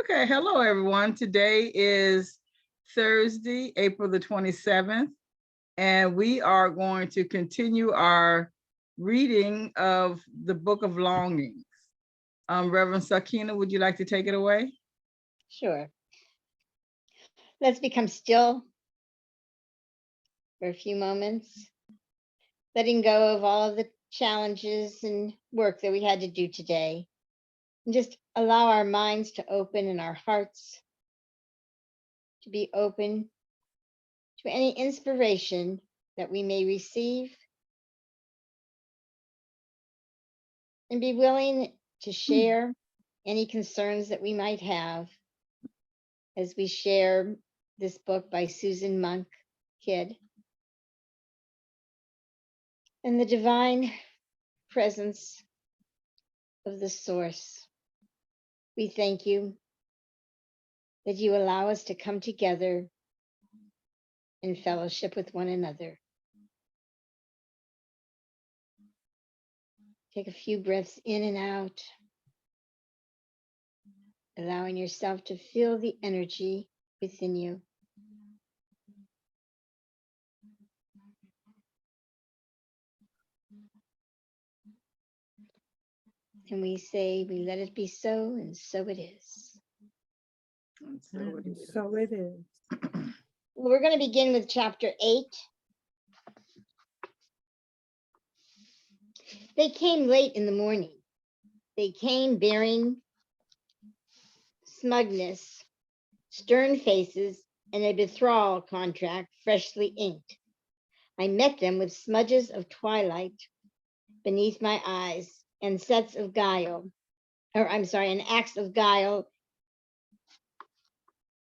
Okay, hello everyone. Today is Thursday, April the 27th, and we are going to continue our reading of the book of Longings. Reverend Sakina, would you like to take it away? Sure. Let's become still for a few moments, letting go of all of the challenges and work that we had to do today. And just allow our minds to open and our hearts to be open to any inspiration that we may receive, and be willing to share any concerns that we might have as we share this book by Susan Monk Kidd. And the divine presence of the source, we thank you that you allow us to come together in fellowship with one another. Take a few breaths in and out, allowing yourself to feel the energy within you. And we say, we let it be so, and so it is. And so it is. So it is. Well, we're going to begin with chapter 8. They came late in the morning. They came bearing smugness, stern faces, and a betrothal contract freshly inked. I met them with smudges of twilight beneath my eyes and acts of guile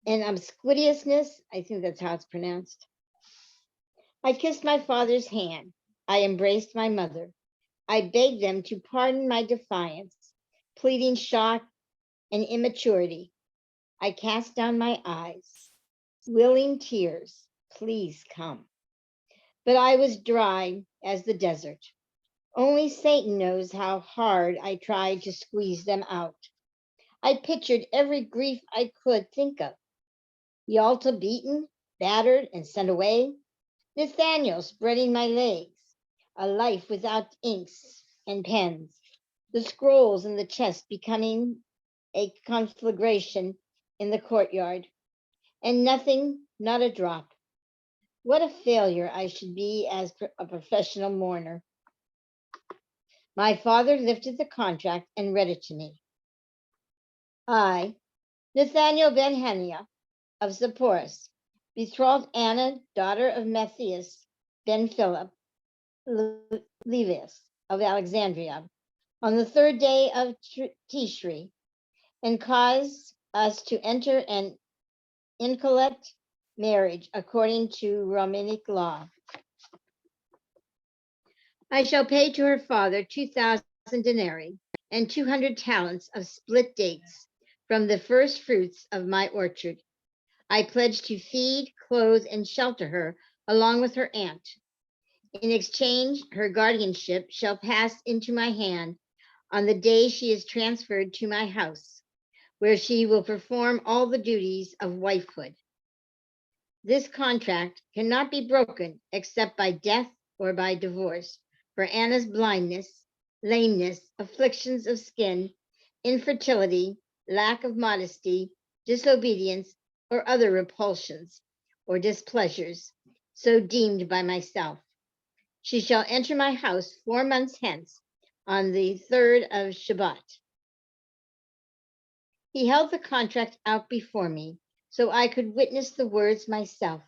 and obsequiousness. I think that's how it's pronounced. I kissed my father's hand. I embraced my mother. I begged them to pardon my defiance, pleading shock and immaturity. I cast down my eyes, willing tears, please come. But I was dry as the desert. Only Satan knows how hard I tried to squeeze them out. I pictured every grief I could think of. Yalta beaten, battered, and sent away. Nathaniel spreading my legs. A life without inks and pens. The scrolls in the chest becoming a conflagration in the courtyard. And nothing, not a drop. What a failure I should be as a professional mourner. My father lifted the contract and read it to me. I, Nathaniel ben Hania of Zipporus, betrothed Anna, daughter of Matthias ben Philip, Levius of Alexandria, on the 3rd day of Tishri, and caused us to enter an inchoate marriage according to Romanic law. I shall pay to her father 2,000 denarii and 200 talents of split dates from the first fruits of my orchard. I pledge to feed, clothe, and shelter her along with her aunt. In exchange, her guardianship shall pass into my hand on the day she is transferred to my house, where she will perform all the duties of wifehood. This contract cannot be broken except by death or by divorce, for Anna's blindness, lameness, afflictions of skin, infertility, lack of modesty, disobedience, or other repulsions or displeasures, so deemed by myself. She shall enter my house 4 months hence on the 3rd of Shabbat. He held the contract out before me so I could witness the words myself.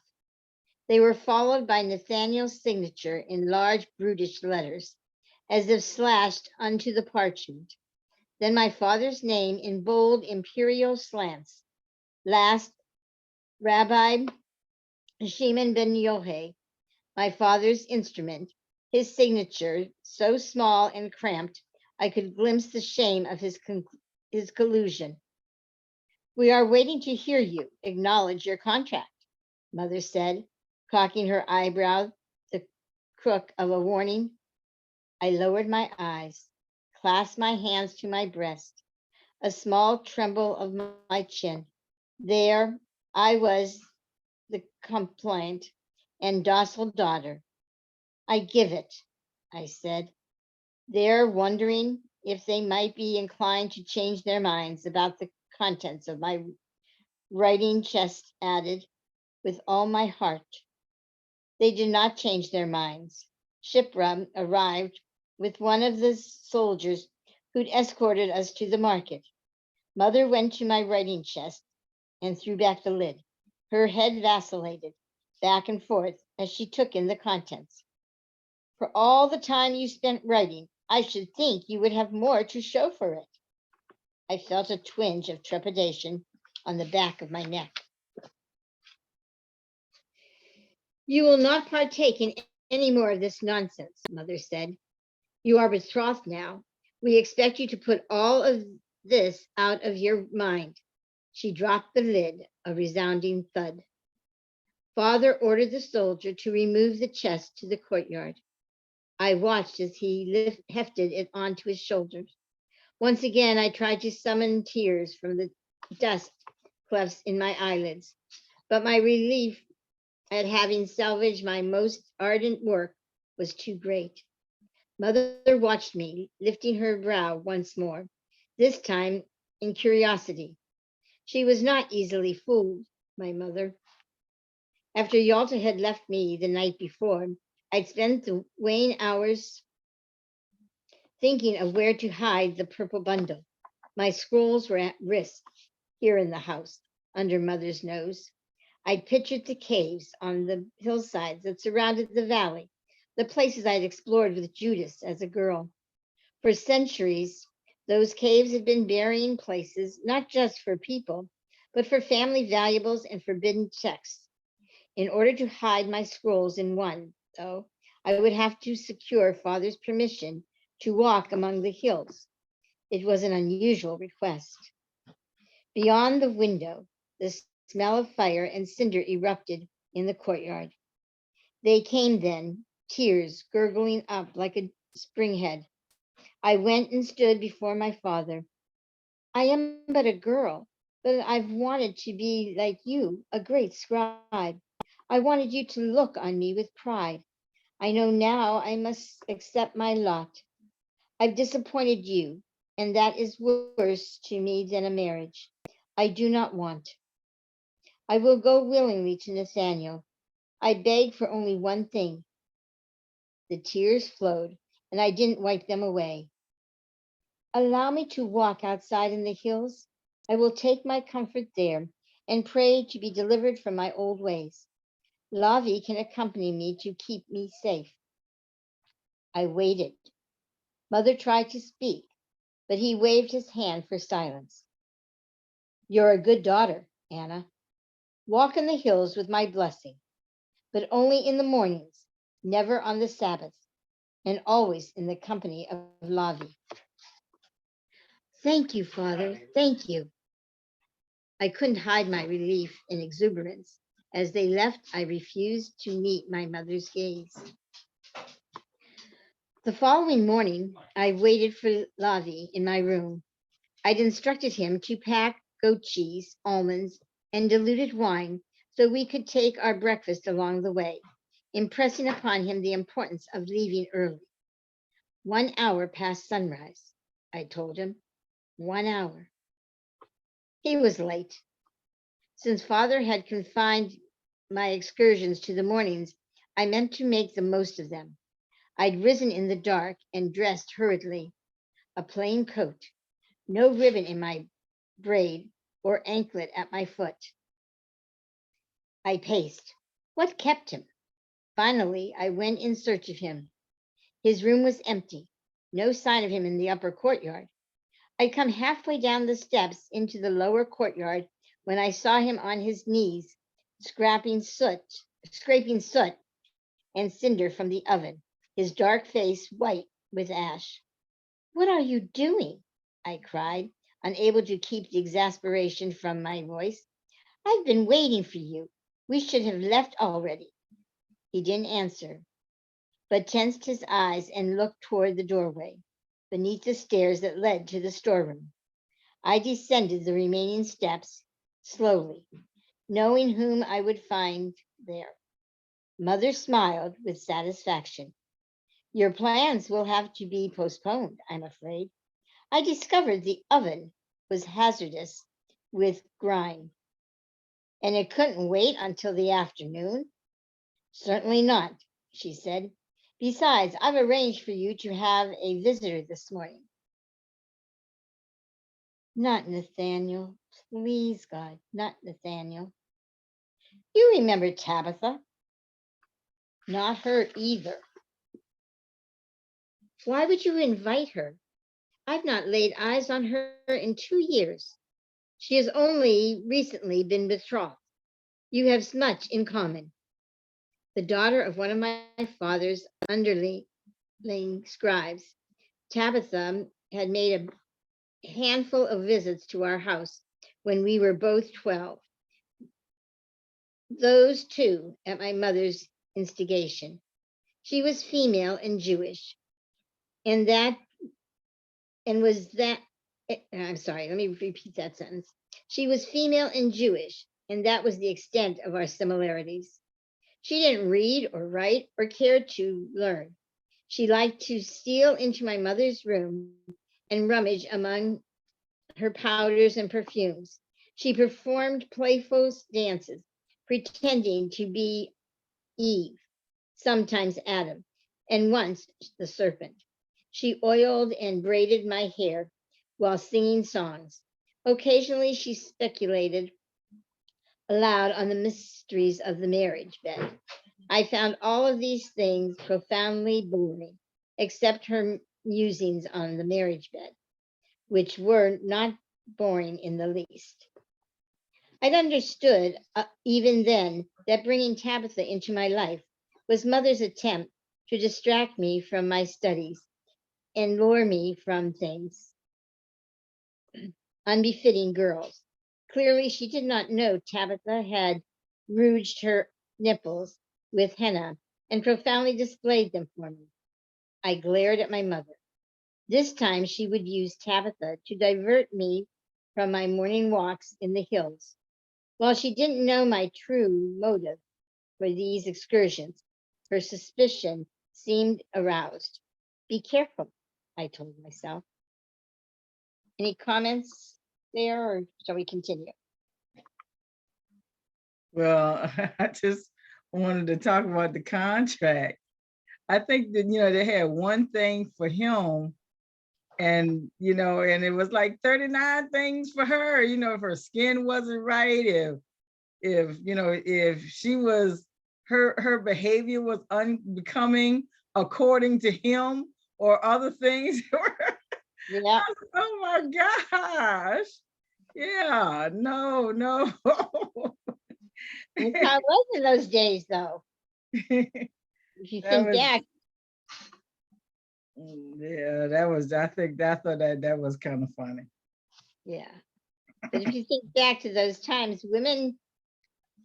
They were followed by Nathaniel's signature in large brutish letters, as if slashed unto the parchment. Then my father's name in bold imperial slants. Last, Rabbi Shimon ben Yohai, my father's instrument, his signature so small and cramped, I could glimpse the shame of his collusion. We are waiting to hear you acknowledge your contract, Mother said, cocking her eyebrow, the crook of a warning. I lowered my eyes, clasped my hands to my breast. a small tremble of my chin. There I was, the compliant and docile daughter. I give it, I said. There, wondering if they might be inclined to change their minds about the contents of my writing chest, added, with all my heart. They did not change their minds. Shipra arrived with one of the soldiers who'd escorted us to the market. Mother went to my writing chest and threw back the lid. Her head vacillated back and forth as she took in the contents. For all the time you spent writing, I should think you would have more to show for it. I felt a twinge of trepidation on the back of my neck. You will not partake in any more of this nonsense, Mother said. You are betrothed now. We expect you to put all of this out of your mind. She dropped the lid, a resounding thud. Father ordered the soldier to remove the chest to the courtyard. I watched as he hefted it onto his shoulders. Once again, I tried to summon tears from the dust clefts in my eyelids, but my relief at having salvaged my most ardent work was too great. Mother watched me, lifting her brow once more, this time in curiosity. She was not easily fooled, my mother. After Yalta had left me the night before, I'd spent the waning hours thinking of where to hide the purple bundle. My scrolls were at risk here in the house, under Mother's nose. I'd pictured the caves on the hillsides that surrounded the valley, the places I'd explored with Judas as a girl. For centuries, those caves had been burying places, not just for people, but for family valuables and forbidden texts. In order to hide my scrolls in one, though, I would have to secure Father's permission to walk among the hills. It was an unusual request. Beyond the window, the smell of fire and cinder erupted in the courtyard. They came then, tears gurgling up like a springhead. I went and stood before my father. I am but a girl, but I've wanted to be like you, a great scribe. I wanted you to look on me with pride. I know now I must accept my lot. I've disappointed you, and that is worse to me than a marriage. I do not want. I will go willingly to Nathaniel. I beg for only one thing. The tears flowed, and I didn't wipe them away. Allow me to walk outside in the hills. I will take my comfort there and pray to be delivered from my old ways. Lavi can accompany me to keep me safe. I waited. Mother tried to speak, but he waved his hand for silence. You're a good daughter, Anna. Walk in the hills with my blessing, but only in the mornings, never on the Sabbath, and always in the company of Lavi. Thank you, Father. Thank you. I couldn't hide my relief and exuberance. As they left, I refused to meet my mother's gaze. The following morning, I waited for Lavi in my room. I'd instructed him to pack goat cheese, almonds, and diluted wine so we could take our breakfast along the way, impressing upon him the importance of leaving early. 1 hour past sunrise, I told him. 1 hour. He was late. Since Father had confined my excursions to the mornings, I meant to make the most of them. I'd risen in the dark and dressed hurriedly. A plain coat, no ribbon in my braid or anklet at my foot. I paced. What kept him? Finally, I went in search of him. His room was empty. No sign of him in the upper courtyard. I'd come halfway down the steps into the lower courtyard when I saw him on his knees, scraping scraping soot and cinder from the oven, his dark face white with ash. What are you doing? I cried, unable to keep the exasperation from my voice. I've been waiting for you. We should have left already. He didn't answer, but tensed his eyes and looked toward the doorway, beneath the stairs that led to the storeroom. I descended the remaining steps slowly, knowing whom I would find there. Mother smiled with satisfaction. Your plans will have to be postponed, I'm afraid. I discovered the oven was hazardous with grime, and it couldn't wait until the afternoon. Certainly not, she said. Besides, I've arranged for you to have a visitor this morning. Not Nathaniel. Please, God, not Nathaniel. You remember Tabitha? Not her either. Why would you invite her? I've not laid eyes on her in 2 years. She has only recently been betrothed. You have much in common. The daughter of one of my father's underling scribes, Tabitha had made a handful of visits to our house when we were both 12. Those two at my mother's instigation. She was female and Jewish, and that and was that I'm sorry, let me repeat that sentence. She was female and Jewish, and that was the extent of our similarities. She didn't read or write or care to learn. She liked to steal into my mother's room and rummage among her powders and perfumes. She performed playful dances, pretending to be Eve, sometimes Adam, and once the serpent. She oiled and braided my hair while singing songs. Occasionally, she speculated aloud on the mysteries of the marriage bed. I found all of these things profoundly boring, except her musings on the marriage bed, which were not boring in the least. I'd understood even then that bringing Tabitha into my life was Mother's attempt to distract me from my studies and lure me from things unbefitting girls. Clearly, she did not know Tabitha had rouged her nipples with henna and profoundly displayed them for me. I glared at my mother. This time she would use Tabitha to divert me from my morning walks in the hills. While she didn't know my true motive for these excursions, her suspicion seemed aroused. Be careful, I told myself. Any comments there, or shall we continue? Well, I just wanted to talk about the contract. I think that, they had one thing for him and, and it was like 39 things for her, if her skin wasn't right, if she was, her behavior was unbecoming according to him or other things. Yeah. Oh my gosh. Yeah, no. That's how it was in those days, though. If you That think was, back, yeah, I thought that was kind of funny. yeah. But if you think back to those times, women,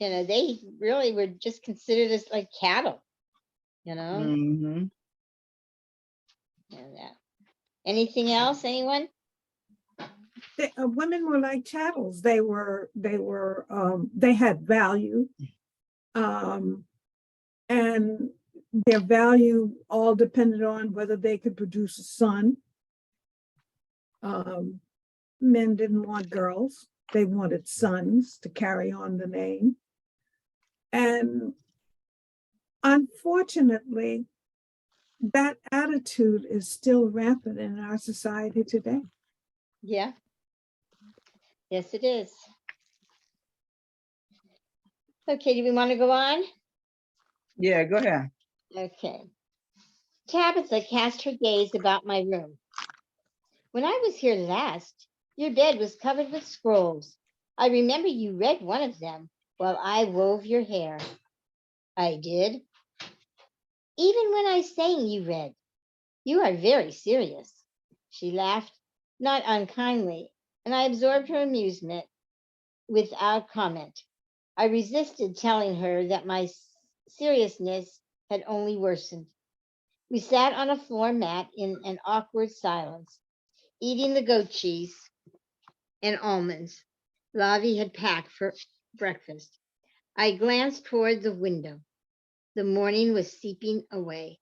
they really were just considered as like cattle, Mm-hmm. and anything else, anyone? Women were like chattels. They had value, um, and their value all depended on whether they could produce a son. Um, Men didn't want girls; they wanted sons to carry on the name. And unfortunately, that attitude is still rampant in our society today. Yeah. Yes, it is. Okay, do we want to go on? Yeah, go ahead. Okay. Tabitha cast her gaze about my room. When I was here last, your bed was covered with scrolls. I remember you read one of them while I wove your hair. I did. Even when I sang, you read. You are very serious. She laughed, not unkindly, and I absorbed her amusement without comment. I resisted telling her that my seriousness had only worsened. We sat on a floor mat in an awkward silence, eating the goat cheese and almonds Lavi had packed for breakfast. I glanced toward the window. The morning was seeping away.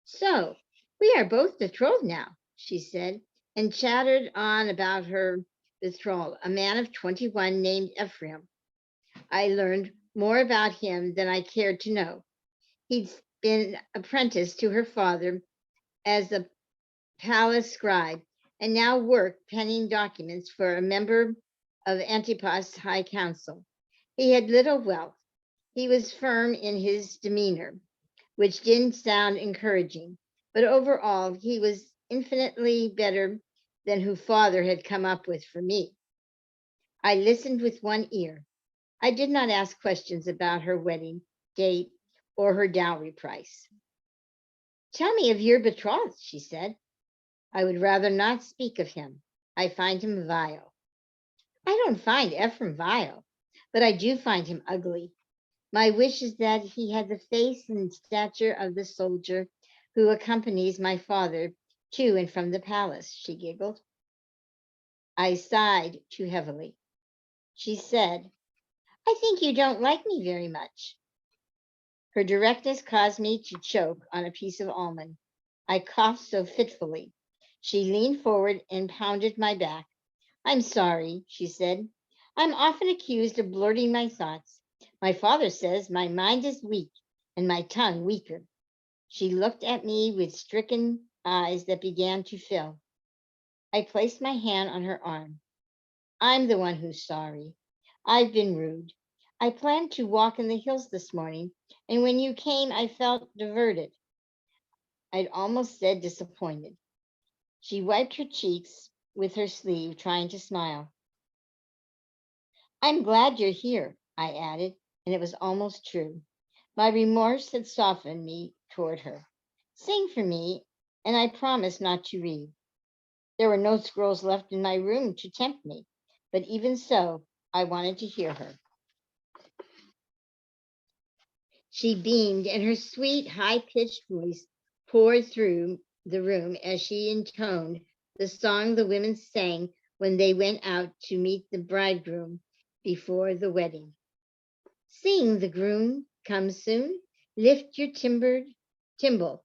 So, we are both betrothed now, she said, and chattered on about her betrothed, a man of 21 named Ephraim. I learned more about him than I cared to know. He'd been apprenticed to her father as a palace scribe and now worked penning documents for a member of Antipas' high council. He had little wealth. He was firm in his demeanor, which didn't sound encouraging, but overall, he was infinitely better than who father had come up with for me. I listened with one ear. I did not ask questions about her wedding date or her dowry price. Tell me of your betrothed, she said. I would rather not speak of him. I find him vile. I don't find Ephraim vile, but I do find him ugly. My wish is that he had the face and stature of the soldier who accompanies my father to and from the palace, she giggled. I sighed too heavily. She said, I think you don't like me very much. Her directness caused me to choke on a piece of almond. I coughed so fitfully. She leaned forward and pounded my back. I'm sorry, she said. I'm often accused of blurting my thoughts. My father says my mind is weak and my tongue weaker. She looked at me with stricken eyes that began to fill. I placed my hand on her arm. I'm the one who's sorry. I've been rude. I planned to walk in the hills this morning, and when you came, I felt diverted. I'd almost said disappointed. She wiped her cheeks with her sleeve, trying to smile. I'm glad you're here, I added, and it was almost true. My remorse had softened me toward her. Sing for me, and I promised not to read. There were no scrolls left in my room to tempt me, but even so, I wanted to hear her. She beamed, and her sweet, high-pitched voice poured through the room as she intoned the song the women sang when they went out to meet the bridegroom before the wedding. Sing, the groom comes soon. Lift your timbrel,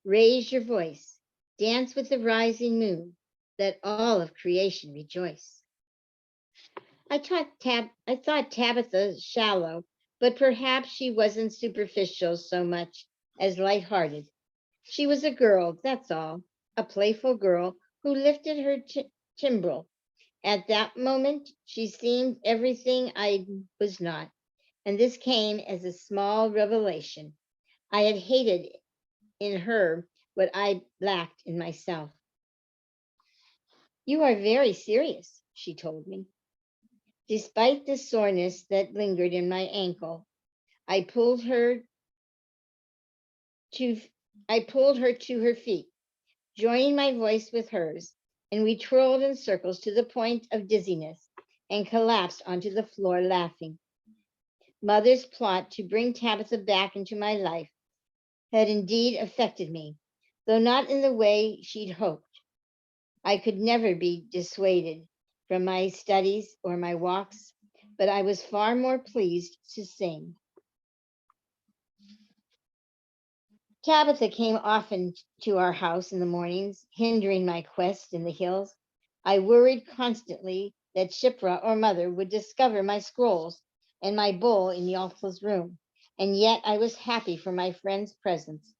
raise your voice, dance with the rising moon. Let all of creation rejoice. I thought Tabitha shallow, but perhaps she wasn't superficial so much as light-hearted. She was a girl, that's all, a playful girl who lifted her timbrel. At that moment, she seemed everything I was not, and this came as a small revelation. I had hated in her what I lacked in myself. You are very serious, she told me. Despite the soreness that lingered in my ankle, I pulled her to her feet, joining my voice with hers, and we twirled in circles to the point of dizziness and collapsed onto the floor laughing. Mother's plot to bring Tabitha back into my life had indeed affected me, though not in the way she'd hoped. I could never be dissuaded from my studies or my walks, but I was far more pleased to sing. Tabitha came often to our house in the mornings, hindering my quest in the hills. I worried constantly that Shipra or mother would discover my scrolls and my bowl in Yalta's room, and yet I was happy for my friend's presence.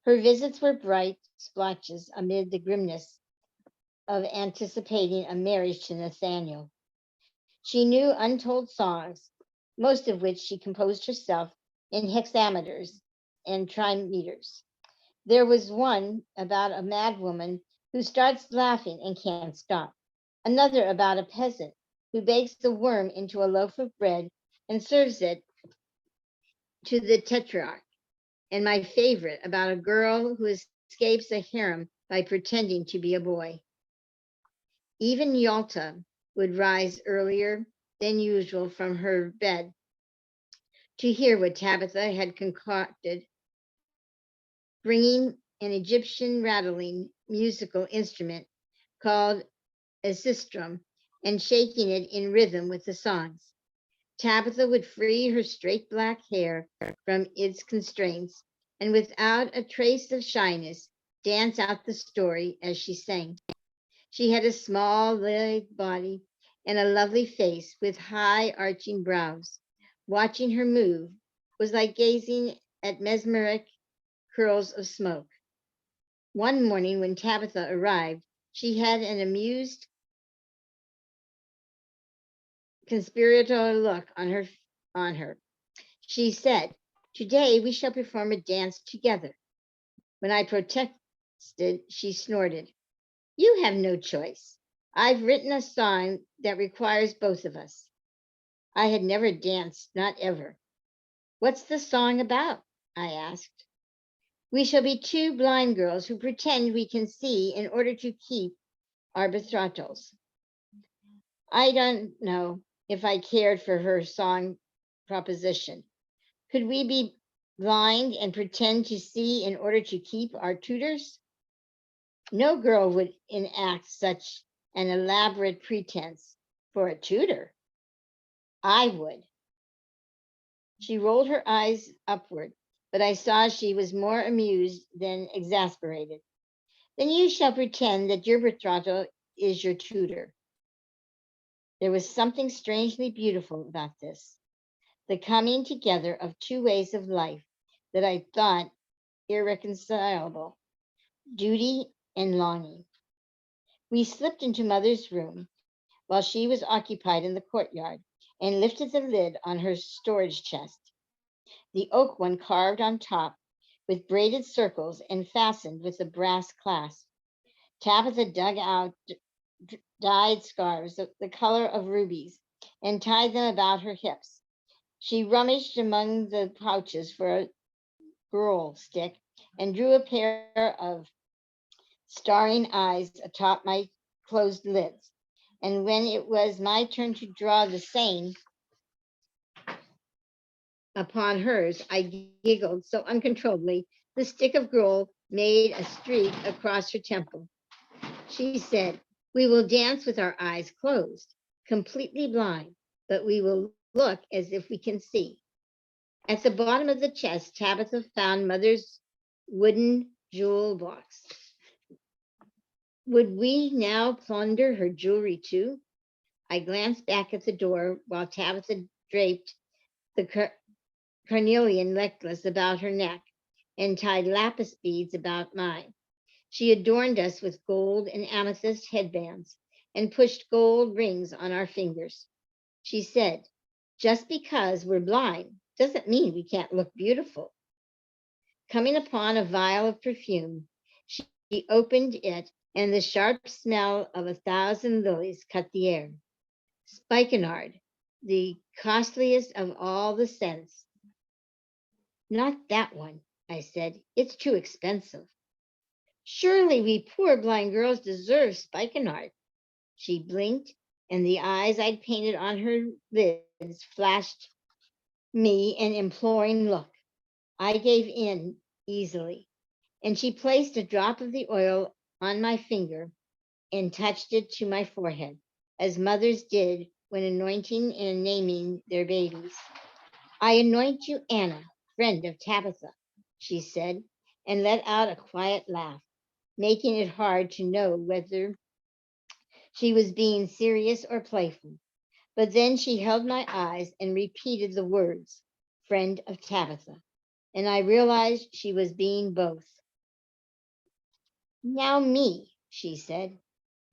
Her visits were bright splotches amid the grimness of anticipating a marriage to Nathaniel. She knew untold songs, most of which she composed herself in hexameters and trimeters. There was one about a mad woman who starts laughing and can't stop, another about a peasant who bakes the worm into a loaf of bread and serves it to the tetrarch, and my favorite about a girl who escapes a harem by pretending to be a boy. Even Yalta would rise earlier than usual from her bed to hear what Tabitha had concocted, bringing an Egyptian rattling musical instrument called a sistrum and shaking it in rhythm with the songs. Tabitha would free her straight black hair from its constraints and without a trace of shyness dance out the story as she sang. She had a small, lithe body and a lovely face with high arching brows. Watching her move was like gazing at mesmeric curls of smoke. One morning when Tabitha arrived, she had an amused, conspiratorial look on her. She said, "Today we shall perform a dance together." When I protested, she snorted, "You have no choice. I've written a song that requires both of us." I had never danced, not ever. "What's the song about?" I asked. "We shall be two blind girls who pretend we can see in order to keep our betrothals." I don't know if I cared for her song proposition. Could we be blind and pretend to see in order to keep our tutors? No girl would enact such an elaborate pretense for a tutor. I would. She rolled her eyes upward, but I saw she was more amused than exasperated. "Then you shall pretend that your betrothal is your tutor." There was something strangely beautiful about this, the coming together of two ways of life that I thought irreconcilable, duty and longing. We slipped into Mother's room while she was occupied in the courtyard and lifted the lid on her storage chest, the oak one carved on top with braided circles and fastened with a brass clasp. Tabitha dug out dyed scarves the color of rubies and tied them about her hips. She rummaged among the pouches for a gruel stick and drew a pair of staring eyes atop my closed lids. And when it was my turn to draw the same upon hers, I giggled so uncontrollably the stick of gruel made a streak across her temple. She said, "We will dance with our eyes closed, completely blind, but we will look as if we can see." At the bottom of the chest, Tabitha found Mother's wooden jewel box. Would we now plunder her jewelry too? I glanced back at the door while Tabitha draped the carnelian necklace about her neck and tied lapis beads about mine. She adorned us with gold and amethyst headbands and pushed gold rings on our fingers. She said, "Just because we're blind doesn't mean we can't look beautiful." Coming upon a vial of perfume, she opened it, and the sharp smell of 1,000 lilies cut the air. Spikenard, the costliest of all the scents. "Not that one," I said. "It's too expensive." "Surely we poor blind girls deserve spikenard." She blinked, and the eyes I'd painted on her lids flashed me an imploring look. I gave in easily, and she placed a drop of the oil on my finger and touched it to my forehead, as mothers did when anointing and naming their babies. "I anoint you Anna, friend of Tabitha," she said, and let out a quiet laugh, making it hard to know whether she was being serious or playful. But then she held my eyes and repeated the words, "friend of Tabitha," and I realized she was being both. "Now me," she said.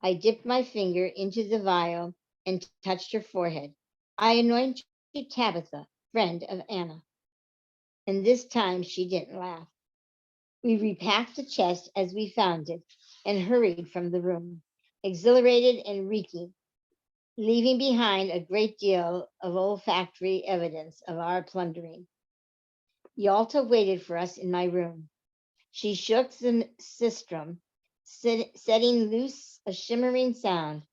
I dipped my finger into the vial and touched her forehead. "I anoint you Tabitha, friend of Anna." And this time she didn't laugh. We repacked the chest as we found it and hurried from the room, exhilarated and reeking, leaving behind a great deal of olfactory evidence of our plundering. Yalta waited for us in my room. She shook the sistrum, setting loose a shimmering sound.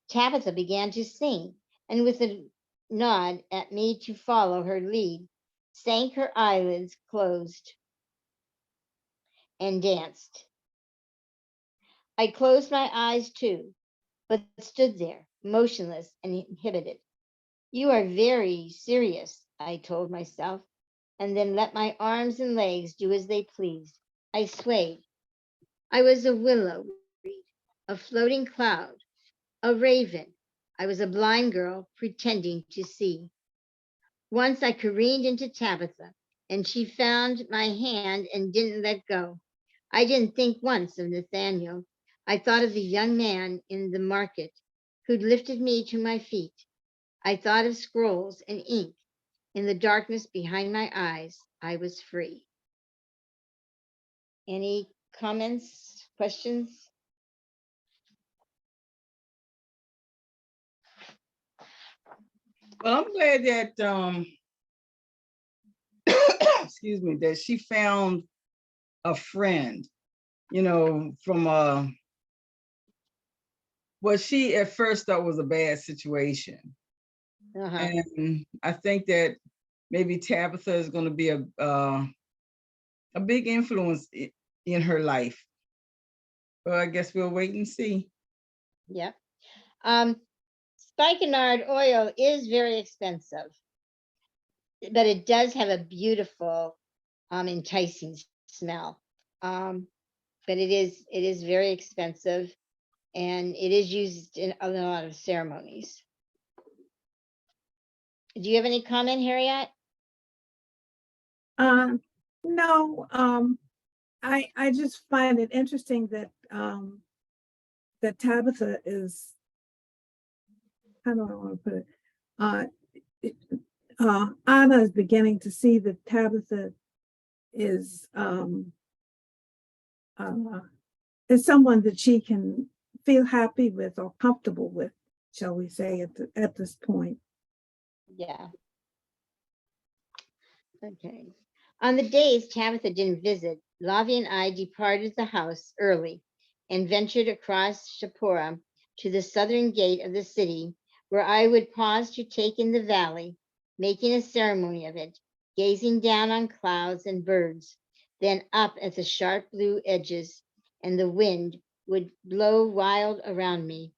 Tabitha began to sing, and with a nod at me to follow her lead, sank her eyelids closed and danced. I closed my eyes too, but stood there, motionless and inhibited. You are very serious, I told myself, and then let my arms and legs do as they pleased. I swayed. I was a willow reed, a floating cloud, a raven. I was a blind girl pretending to see. Once I careened into Tabitha, and she found my hand and didn't let go. I didn't think once of Nathaniel. I thought of the young man in the market who'd lifted me to my feet. I thought of scrolls and ink. In the darkness behind my eyes, I was free. Any comments, questions? Well, I'm glad that excuse me, that she found a friend, from what she at first thought was a bad situation. Uh-huh. And I think that maybe Tabitha is going to be a big influence in her life. Well, I guess we'll wait and see. Yeah. Spikenard oil is very expensive, but it does have a beautiful, enticing smell. But it is very expensive, and it is used in a lot of ceremonies. Do you have any comment, Harriet? No, I just find it interesting that that Tabitha is, how do I want to put it? It- Anna is beginning to see that Tabitha is someone that she can feel happy with or comfortable with, shall we say, at this point. Yeah. Okay. On the days Tabitha didn't visit, Lavi and I departed the house early and ventured across Shapura to the southern gate of the city, where I would pause to take in the valley, making a ceremony of it, gazing down on clouds and birds, then up at the sharp blue edges, and the wind would blow wild around me.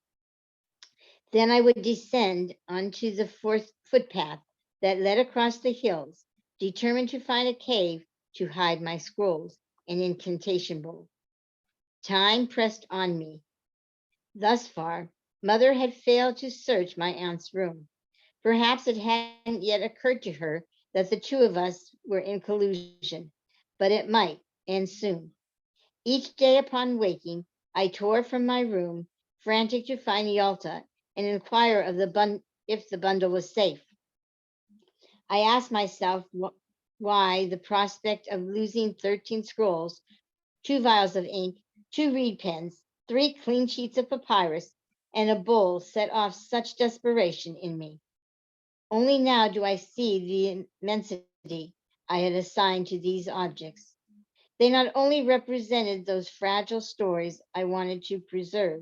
Then I would descend onto the fourth footpath that led across the hills, determined to find a cave to hide my scrolls and incantation bowl. Time pressed on me. Thus far, Mother had failed to search my aunt's room. Perhaps it hadn't yet occurred to her that the two of us were in collusion, but it might, and soon. Each day upon waking, I tore from my room, frantic to find Yalta and inquire of if the bundle was safe. I asked myself why the prospect of losing 13 scrolls, 2 vials of ink, 2 reed pens, 3 clean sheets of papyrus, and a bowl set off such desperation in me. Only now do I see the immensity I had assigned to these objects. They not only represented those fragile stories I wanted to preserve,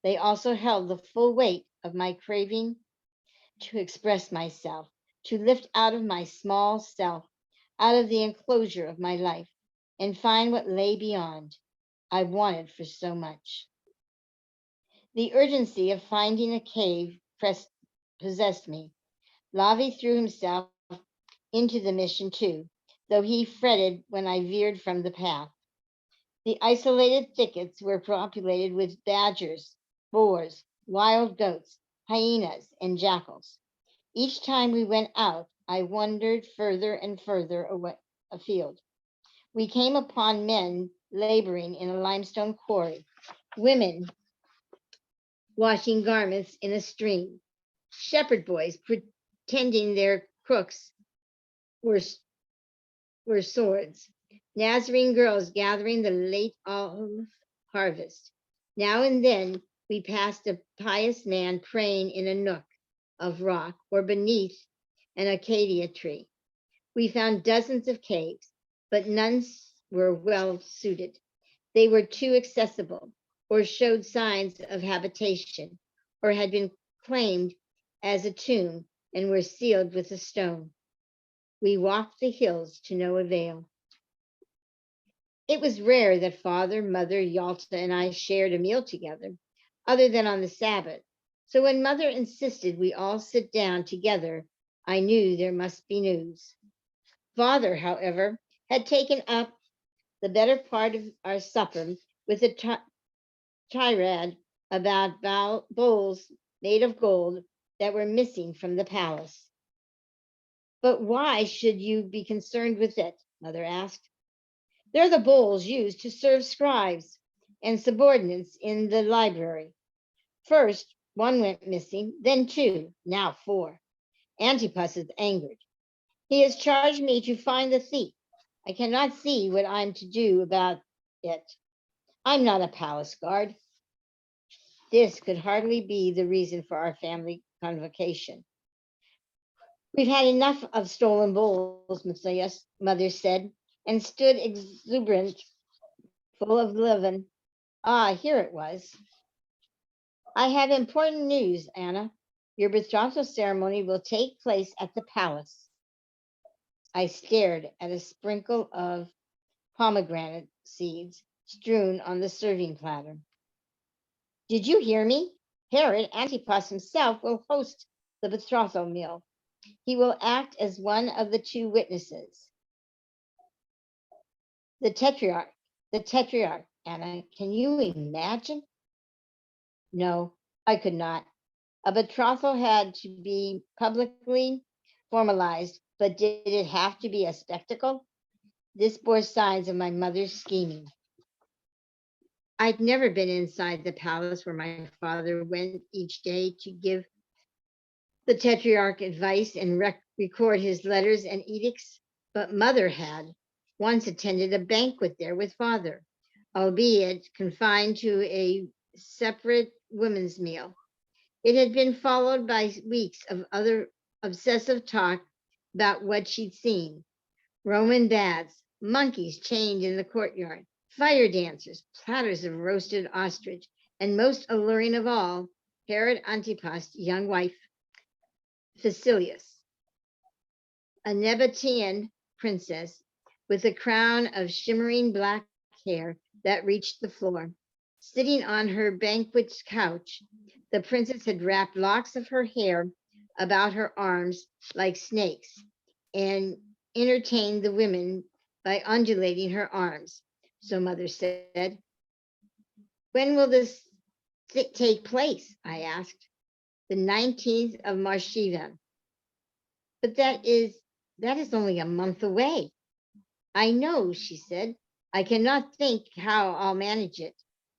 they also held the full weight of my craving to express myself, to lift out of my small self, out of the enclosure of my life, and find what lay beyond. I wanted for so much. The urgency of finding a cave possessed me. Lavi threw himself into the mission too, though he fretted when I veered from the path. The isolated thickets were populated with badgers, boars, wild goats, hyenas, and jackals. Each time we went out, I wandered further and further away afield. We came upon men laboring in a limestone quarry, women washing garments in a stream, shepherd boys pretending their crooks were, were swords, Nazarene girls gathering the late olive harvest. Now and then we passed a pious man praying in a nook of rock or beneath an acacia tree. We found dozens of caves, but none were well suited. They were too accessible or showed signs of habitation or had been claimed as a tomb and were sealed with a stone. We walked the hills to no avail. It was rare that father, mother, Yalta, and I shared a meal together, other than on the Sabbath, So when mother insisted we all sit down together, I knew there must be news. Father, however, had taken up the better part of our supper with a tirade about bowls made of gold that were missing from the palace. But why should you be concerned with it? Mother asked. They're the bowls used to serve scribes and subordinates in the library. First, one went missing, then two, now four. Antipas is angered. He has charged me to find the thief. I cannot see what I'm to do about it. I'm not a palace guard. This could hardly be the reason for our family convocation. We've had enough of stolen bowls, Matthias, mother said, and stood exuberant, full of leaven. Ah, here it was. I have important news, Anna. Your betrothal ceremony will take place at the palace. I stared at a sprinkle of pomegranate seeds strewn on the serving platter. Did you hear me? Herod Antipas himself will host the betrothal meal. He will act as one of the two witnesses. The tetrarch, Anna, can you imagine? No, I could not. A betrothal had to be publicly formalized, but did it have to be a spectacle? This bore signs of my mother's scheming. I'd never been inside the palace where my father went each day to give the tetrarch advice and record his letters and edicts, but mother had once attended a banquet there with father, albeit confined to a separate women's meal. It had been followed by weeks of other obsessive talk about what she'd seen. Roman baths, monkeys chained in the courtyard, fire dancers, platters of roasted ostrich, and most alluring of all, Herod Antipas' young wife, Facilius, a Nabatean princess with a crown of shimmering black hair that reached the floor. Sitting on her banquet couch, the princess had wrapped locks of her hair about her arms like snakes and entertained the women by undulating her arms. So mother said, when will this take place? I asked. The 19th of Marshivan. But that is only a month away. I know, she said. I cannot think how I'll manage it.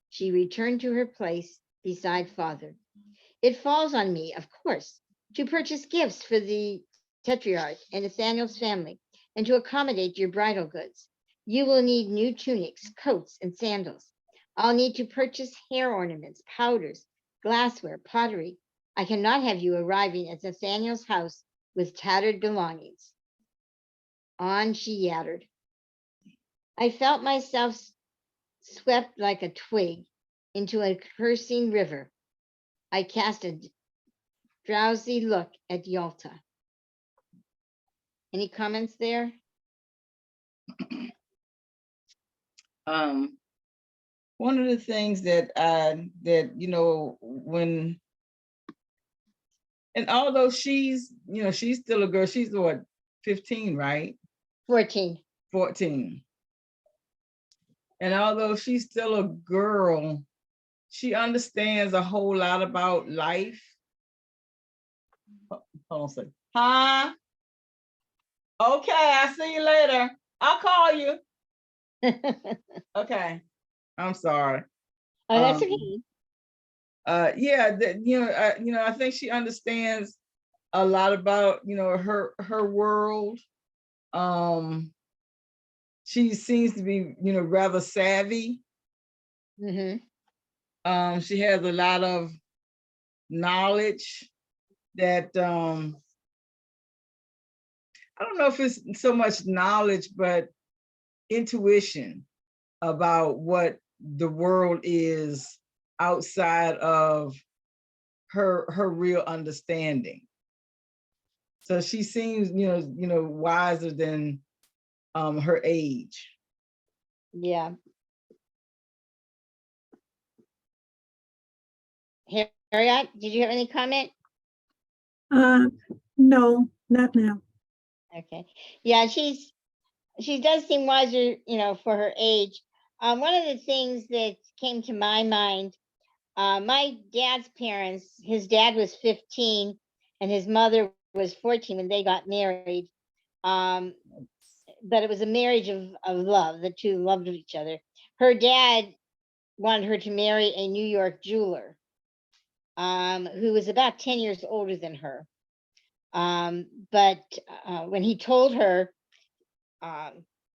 She returned to her place beside father. It falls on me, of course, to purchase gifts for the tetrarch and Nathaniel's family, and to accommodate your bridal goods. You will need new tunics, coats, and sandals. I'll need to purchase hair ornaments, powders, glassware, pottery. I cannot have you arriving at Nathaniel's house with tattered belongings. On she yattered. I felt myself swept like a twig into a cursing river. I cast a drowsy look at Yalta. Any comments there? One of the things that when, and although she's still a girl, she's what, 15, right? 14. 14. And although she's still a girl, she understands a whole lot about life. Hold on a second. Huh? Okay, I'll see you later. I'll call you. Okay. I'm sorry. Oh, that's okay. Yeah, I think she understands a lot about, her world. She seems to be, rather savvy. Mm-hmm. She has a lot of knowledge that I don't know if it's so much knowledge, but intuition about what the world is outside of her real understanding. So she seems, wiser than her age. Yeah. Marriott, did you have any comment? Uh, no, not now. Okay. Yeah, she does seem wiser, for her age. One of the things that came to my mind, my dad's parents, his dad was 15 and his mother was 14 when they got married. Um, but it was a marriage of love. The two loved each other. Her dad wanted her to marry a New York jeweler, who was about 10 years older than her. But when he told her,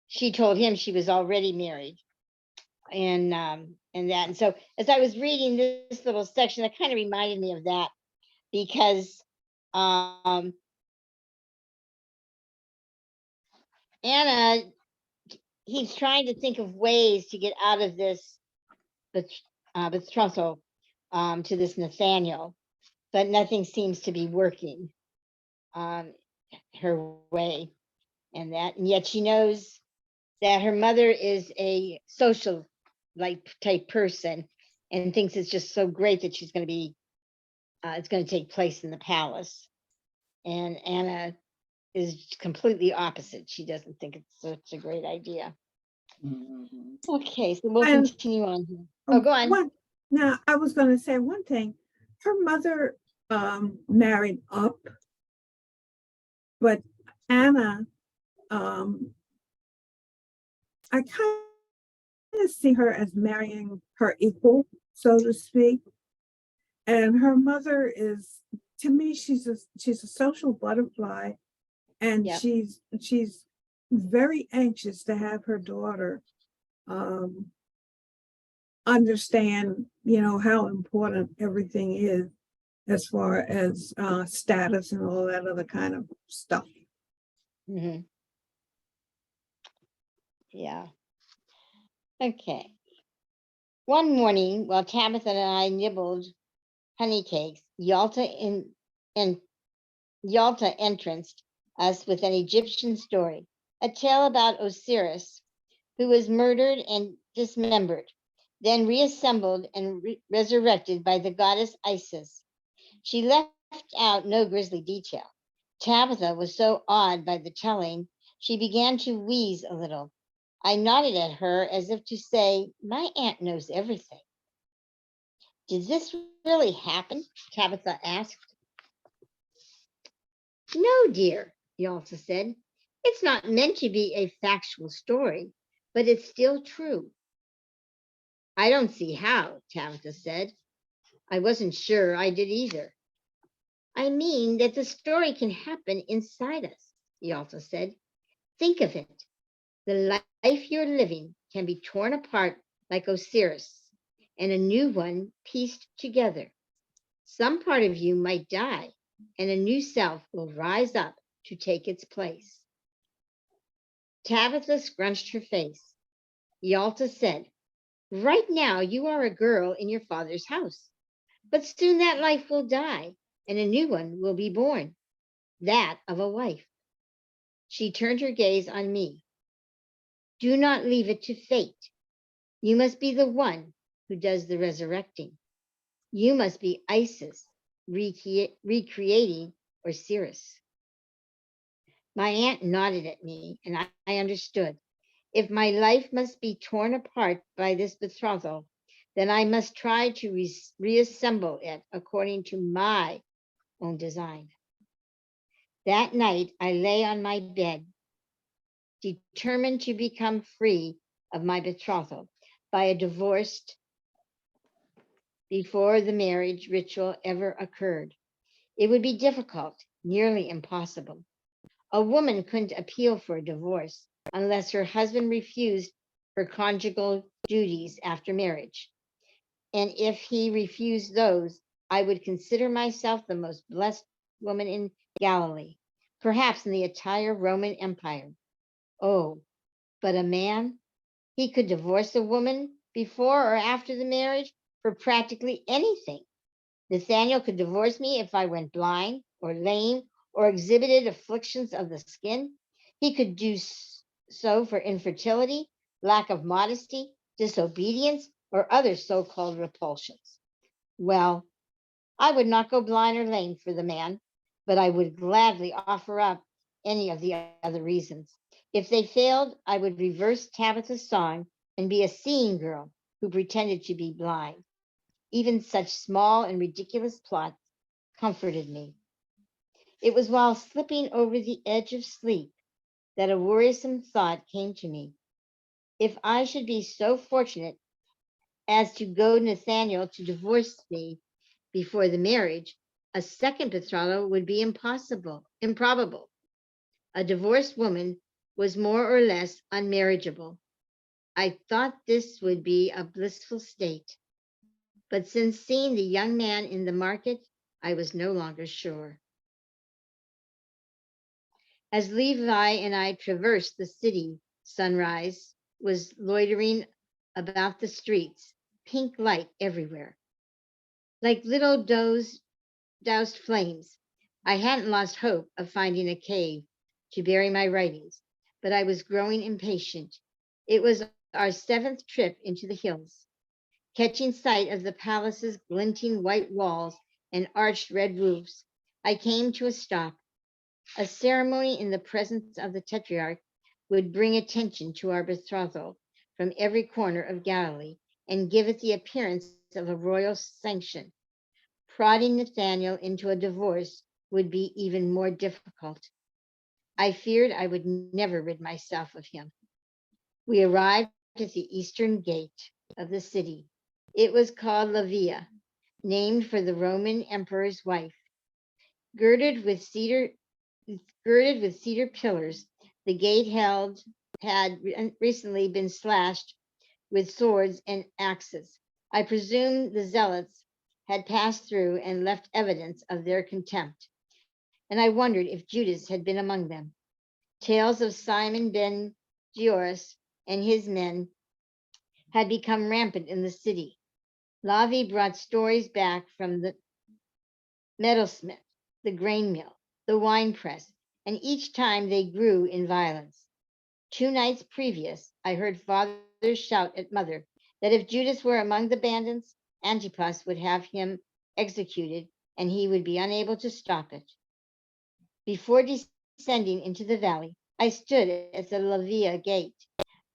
she told him she was already married, and so as I was reading this little section, it kind of reminded me of that because um, Anna, he's trying to think of ways to get out of this betrothal to this Nathaniel, but nothing seems to be working her way, and yet she knows that her mother is a social like type person and thinks it's just so great that she's going to be it's going to take place in the palace, and Anna is completely opposite. She doesn't think it's such a great idea. Mhm. Okay, so we'll And continue on here. Oh, go on. Now, I was going to say one thing. Her mother married up, but Anna, I kind of see her as marrying her equal, so to speak. And her mother is, to me, she's a social butterfly, and Yep. she's very anxious to have her daughter understand, how important everything is as far as status and all that other kind of stuff. Mm-hmm. Yeah. Okay. One morning, while Tabitha and I nibbled honey cakes, Yalta entranced us with an Egyptian story, a tale about Osiris, who was murdered and dismembered, then reassembled and resurrected by the goddess Isis. She left out no grisly detail. Tabitha was so awed by the telling, she began to wheeze a little. I nodded at her as if to say, my aunt knows everything. Did this really happen? Tabitha asked. No, dear, Yalta said. It's not meant to be a factual story, but it's still true. I don't see how, Tabitha said. I wasn't sure I did either. I mean that the story can happen inside us, Yalta said. Think of it. The life you're living can be torn apart like Osiris and a new one pieced together. Some part of you might die and a new self will rise up to take its place. Tabitha scrunched her face. Yalta said, right now you are a girl in your father's house, but soon that life will die and a new one will be born, that of a wife. She turned her gaze on me. Do not leave it to fate. You must be the one who does the resurrecting. You must be Isis recreating Osiris. My aunt nodded at me, and I understood. If my life must be torn apart by this betrothal, then I must try to reassemble it according to my own design. That night, I lay on my bed, determined to become free of my betrothal by a divorce before the marriage ritual ever occurred. It would be difficult, nearly impossible. A woman couldn't appeal for a divorce unless her husband refused her conjugal duties after marriage. And if he refused those, I would consider myself the most blessed woman in Galilee, perhaps in the entire Roman Empire. Oh, but a man, he could divorce a woman before or after the marriage for practically anything. Nathaniel could divorce me if I went blind or lame or exhibited afflictions of the skin. He could do so for infertility, lack of modesty, disobedience, or other so-called repulsions. Well, I would not go blind or lame for the man, but I would gladly offer up any of the other reasons. If they failed, I would reverse Tabitha's song and be a seeing girl who pretended to be blind. Even such small and ridiculous plots comforted me. It was while slipping over the edge of sleep that a worrisome thought came to me. If I should be so fortunate as to go Nathaniel to divorce me before the marriage, a second betrothal would be improbable. A divorced woman was more or less unmarriageable. I thought this would be a blissful state, but since seeing the young man in the market, I was no longer sure. As Levi and I traversed the city, sunrise was loitering about the streets, pink light everywhere. Like little doused flames, I hadn't lost hope of finding a cave to bury my writings, but I was growing impatient. It was our seventh trip into the hills. Catching sight of the palace's glinting white walls and arched red roofs, I came to a stop. A ceremony in the presence of the tetrarch would bring attention to our betrothal from every corner of Galilee and give it the appearance of a royal sanction. Prodding Nathaniel into a divorce would be even more difficult. I feared I would never rid myself of him. We arrived at the eastern gate of the city. It was called La Via, named for the Roman emperor's wife. Girded with cedar, girded with cedar pillars, the gate had recently been slashed with swords and axes. I presume the zealots had passed through and left evidence of their contempt, and I wondered if Judas had been among them. Tales of Simon ben Gioris and his men had become rampant in the city. Lavi brought stories back from the metalsmith, the grain mill, the wine press, and each time they grew in violence. 2 nights previous, I heard father shout at mother that if Judas were among the bandits, Antipas would have him executed and he would be unable to stop it. Before descending into the valley, I stood at the Lavia gate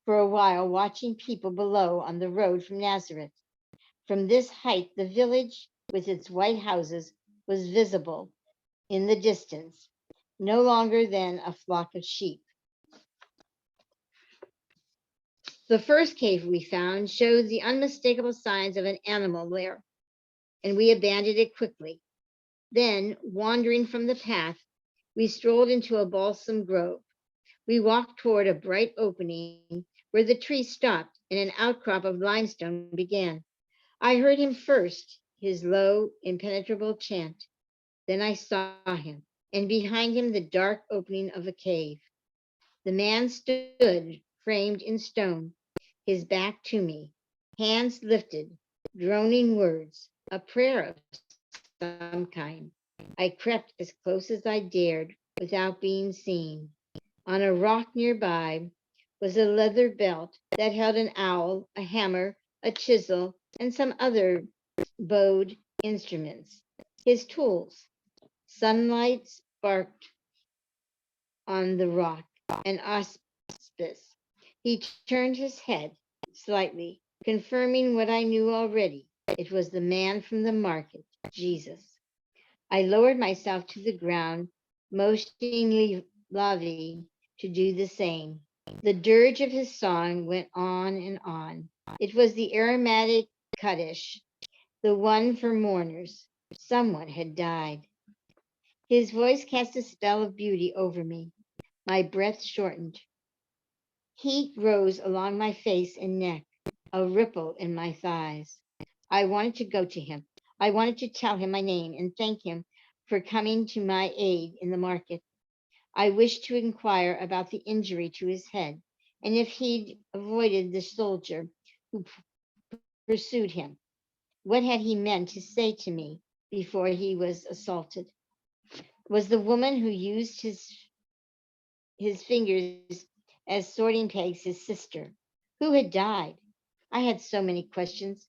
for a while, watching people below on the road from Nazareth. From this height, the village with its white houses was visible in the distance, no longer than a flock of sheep. The first cave we found showed the unmistakable signs of an animal lair, and we abandoned it quickly. Then, wandering from the path, we strolled into a balsam grove. We walked toward a bright opening where the tree stopped and an outcrop of limestone began. I heard him first, his low, impenetrable chant. Then I saw him, and behind him the dark opening of a cave. The man stood framed in stone, his back to me, hands lifted, droning words, a prayer of some kind. I crept as close as I dared without being seen. On a rock nearby was a leather belt that held an owl, a hammer, a chisel, and some other bowed instruments. His tools. Sunlight sparked on the rock, an auspice. He turned his head slightly, confirming what I knew already. It was the man from the market, Jesus. I lowered myself to the ground, motioning Lavi to do the same. The dirge of his song went on and on. It was the aromatic Kaddish, the one for mourners. Someone had died. His voice cast a spell of beauty over me. My breath shortened. Heat rose along my face and neck, a ripple in my thighs. I wanted to go to him. I wanted to tell him my name and thank him for coming to my aid in the market. I wished to inquire about the injury to his head and if he'd avoided the soldier who pursued him. What had he meant to say to me before he was assaulted? Was the woman who used his fingers as sorting pegs his sister? Who had died? I had so many questions,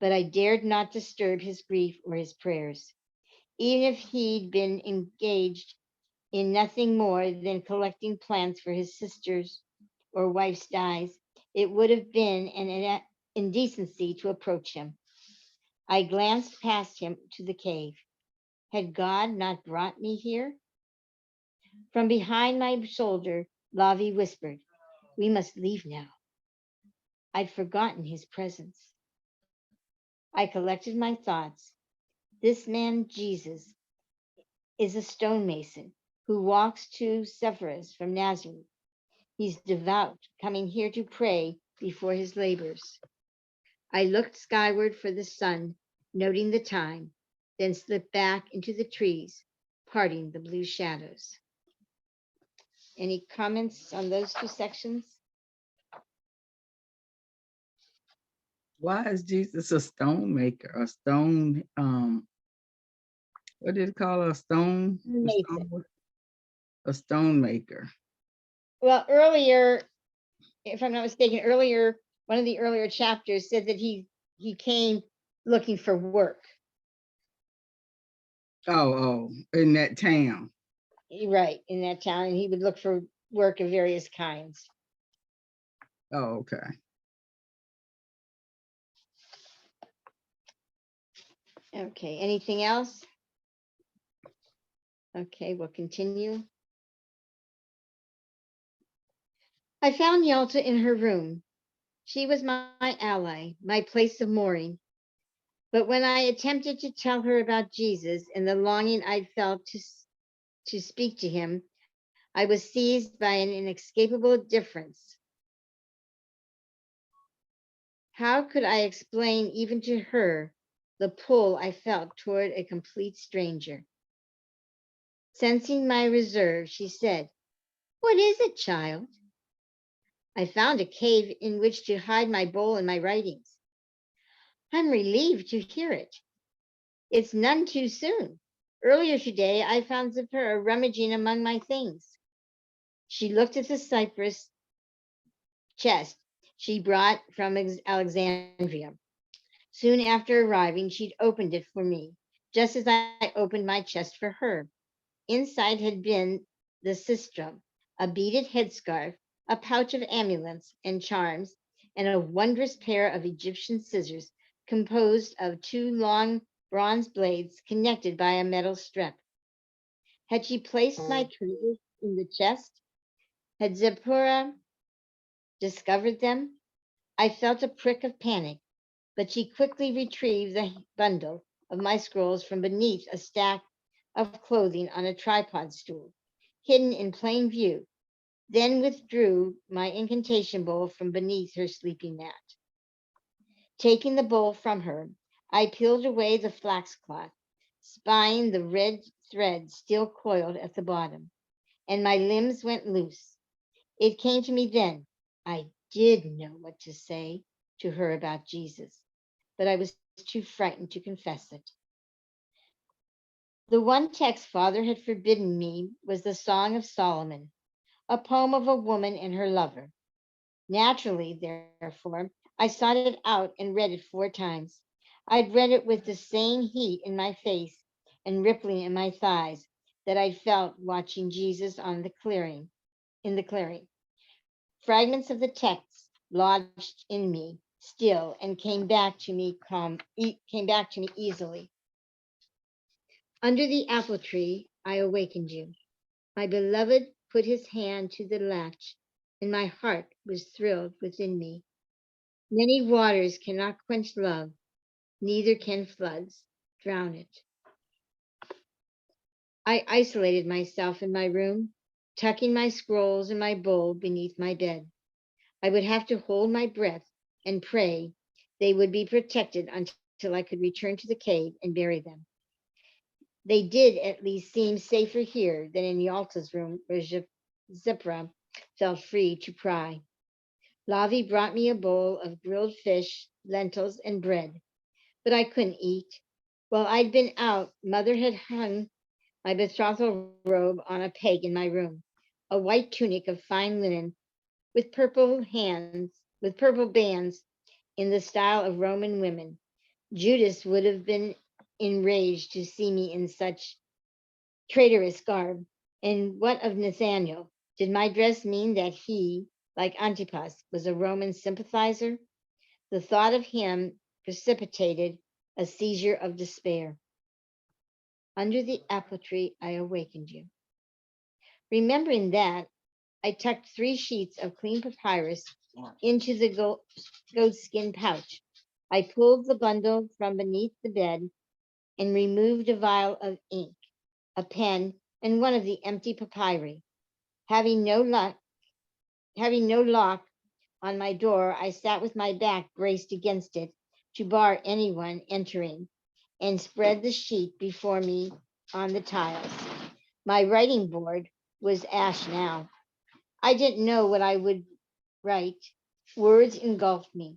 but I dared not disturb his grief or his prayers. Even if he'd been engaged in nothing more than collecting plants for his sister's or wife's dyes, it would have been an indecency to approach him. I glanced past him to the cave. Had God not brought me here? From behind my shoulder, Lavi whispered, "We must leave now." I'd forgotten his presence. I collected my thoughts. This man, Jesus, is a stonemason who walks to Sepphoris from Nazareth. He's devout, coming here to pray before his labors. I looked skyward for the sun, noting the time, then slipped back into the trees, parting the blue shadows. Any comments on those two sections? Why is Jesus a stone maker? A stone, what did it call a stone? Mason. A stone maker. Well, earlier, if I'm not mistaken, earlier, one of the earlier chapters said that he came looking for work. Oh, in that town. Right, in that town, and he would look for work of various kinds. Oh, okay. Okay, anything else? Okay, we'll continue. I found Yalta in her room. She was my ally, my place of mooring. But when I attempted to tell her about Jesus and the longing I'd felt to speak to him, I was seized by an inescapable difference. How could I explain even to her the pull I felt toward a complete stranger? Sensing my reserve, she said, "What is it, child?" "I found a cave in which to hide my bowl and my writings." "I'm relieved to hear it. It's none too soon. Earlier today, I found Zipporah rummaging among my things." She looked at the cypress chest she brought from Alexandria. Soon after arriving, she'd opened it for me, just as I opened my chest for her. Inside had been the sistrum, a beaded headscarf, a pouch of amulets and charms, and a wondrous pair of Egyptian scissors composed of two long bronze blades connected by a metal strap. Had she placed my treasures in the chest? Had Zipporah discovered them? I felt a prick of panic, but she quickly retrieved the bundle of my scrolls from beneath a stack of clothing on a tripod stool, hidden in plain view, then withdrew my incantation bowl from beneath her sleeping mat. Taking the bowl from her, I peeled away the flax cloth, spying the red thread still coiled at the bottom, and my limbs went loose. It came to me then. I did know what to say to her about Jesus, but I was too frightened to confess it. The one text Father had forbidden me was the Song of Solomon, a poem of a woman and her lover. Naturally, therefore, I sought it out and read it 4 times. I'd read it with the same heat in my face and rippling in my thighs that I'd felt watching Jesus in the clearing. Fragments of the text lodged in me still and came back to me easily. Under the apple tree, I awakened you. My beloved put his hand to the latch, and my heart was thrilled within me. Many waters cannot quench love, neither can floods drown it. I isolated myself in my room, tucking my scrolls and my bowl beneath my bed. I would have to hold my breath and pray they would be protected until I could return to the cave and bury them. They did at least seem safer here than in Yalta's room, where Zipporah felt free to pry. Lavi brought me a bowl of grilled fish, lentils, and bread, but I couldn't eat. While I'd been out, Mother had hung my betrothal robe on a peg in my room, a white tunic of fine linen with purple bands in the style of Roman women. Judas would have been enraged to see me in such traitorous garb. And what of Nathaniel? Did my dress mean that he, like Antipas, was a Roman sympathizer? The thought of him precipitated a seizure of despair. Under the apple tree, I awakened you. Remembering that, I tucked 3 sheets of clean papyrus into the goatskin pouch. I pulled the bundle from beneath the bed and removed a vial of ink, a pen, and one of the empty papyri. Having no lock on my door, I sat with my back braced against it to bar anyone entering, and spread the sheet before me on the tiles. My writing board was ash now. I didn't know what I would write. Words engulfed me,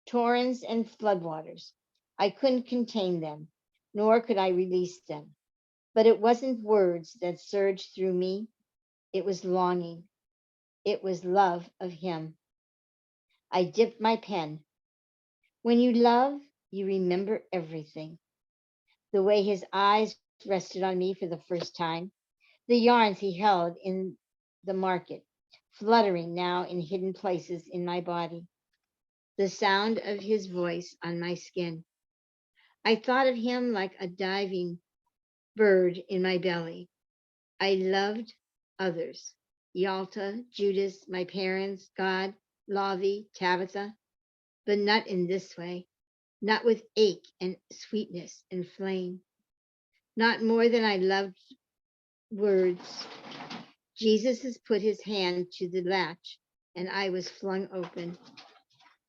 torrents and floodwaters. I couldn't contain them, nor could I release them. But it wasn't words that surged through me. It was longing. It was love of him. I dipped my pen. When you love, you remember everything. The way his eyes rested on me for the first time, the yarns he held in the market, fluttering now in hidden places in my body, the sound of his voice on my skin. I thought of him like a diving bird in my belly. I loved others, Yalta, Judas, my parents, God, Lavi, Tabitha, but not in this way, not with ache and sweetness and flame, not more than I loved words. Jesus has put his hand to the latch, and I was flung open.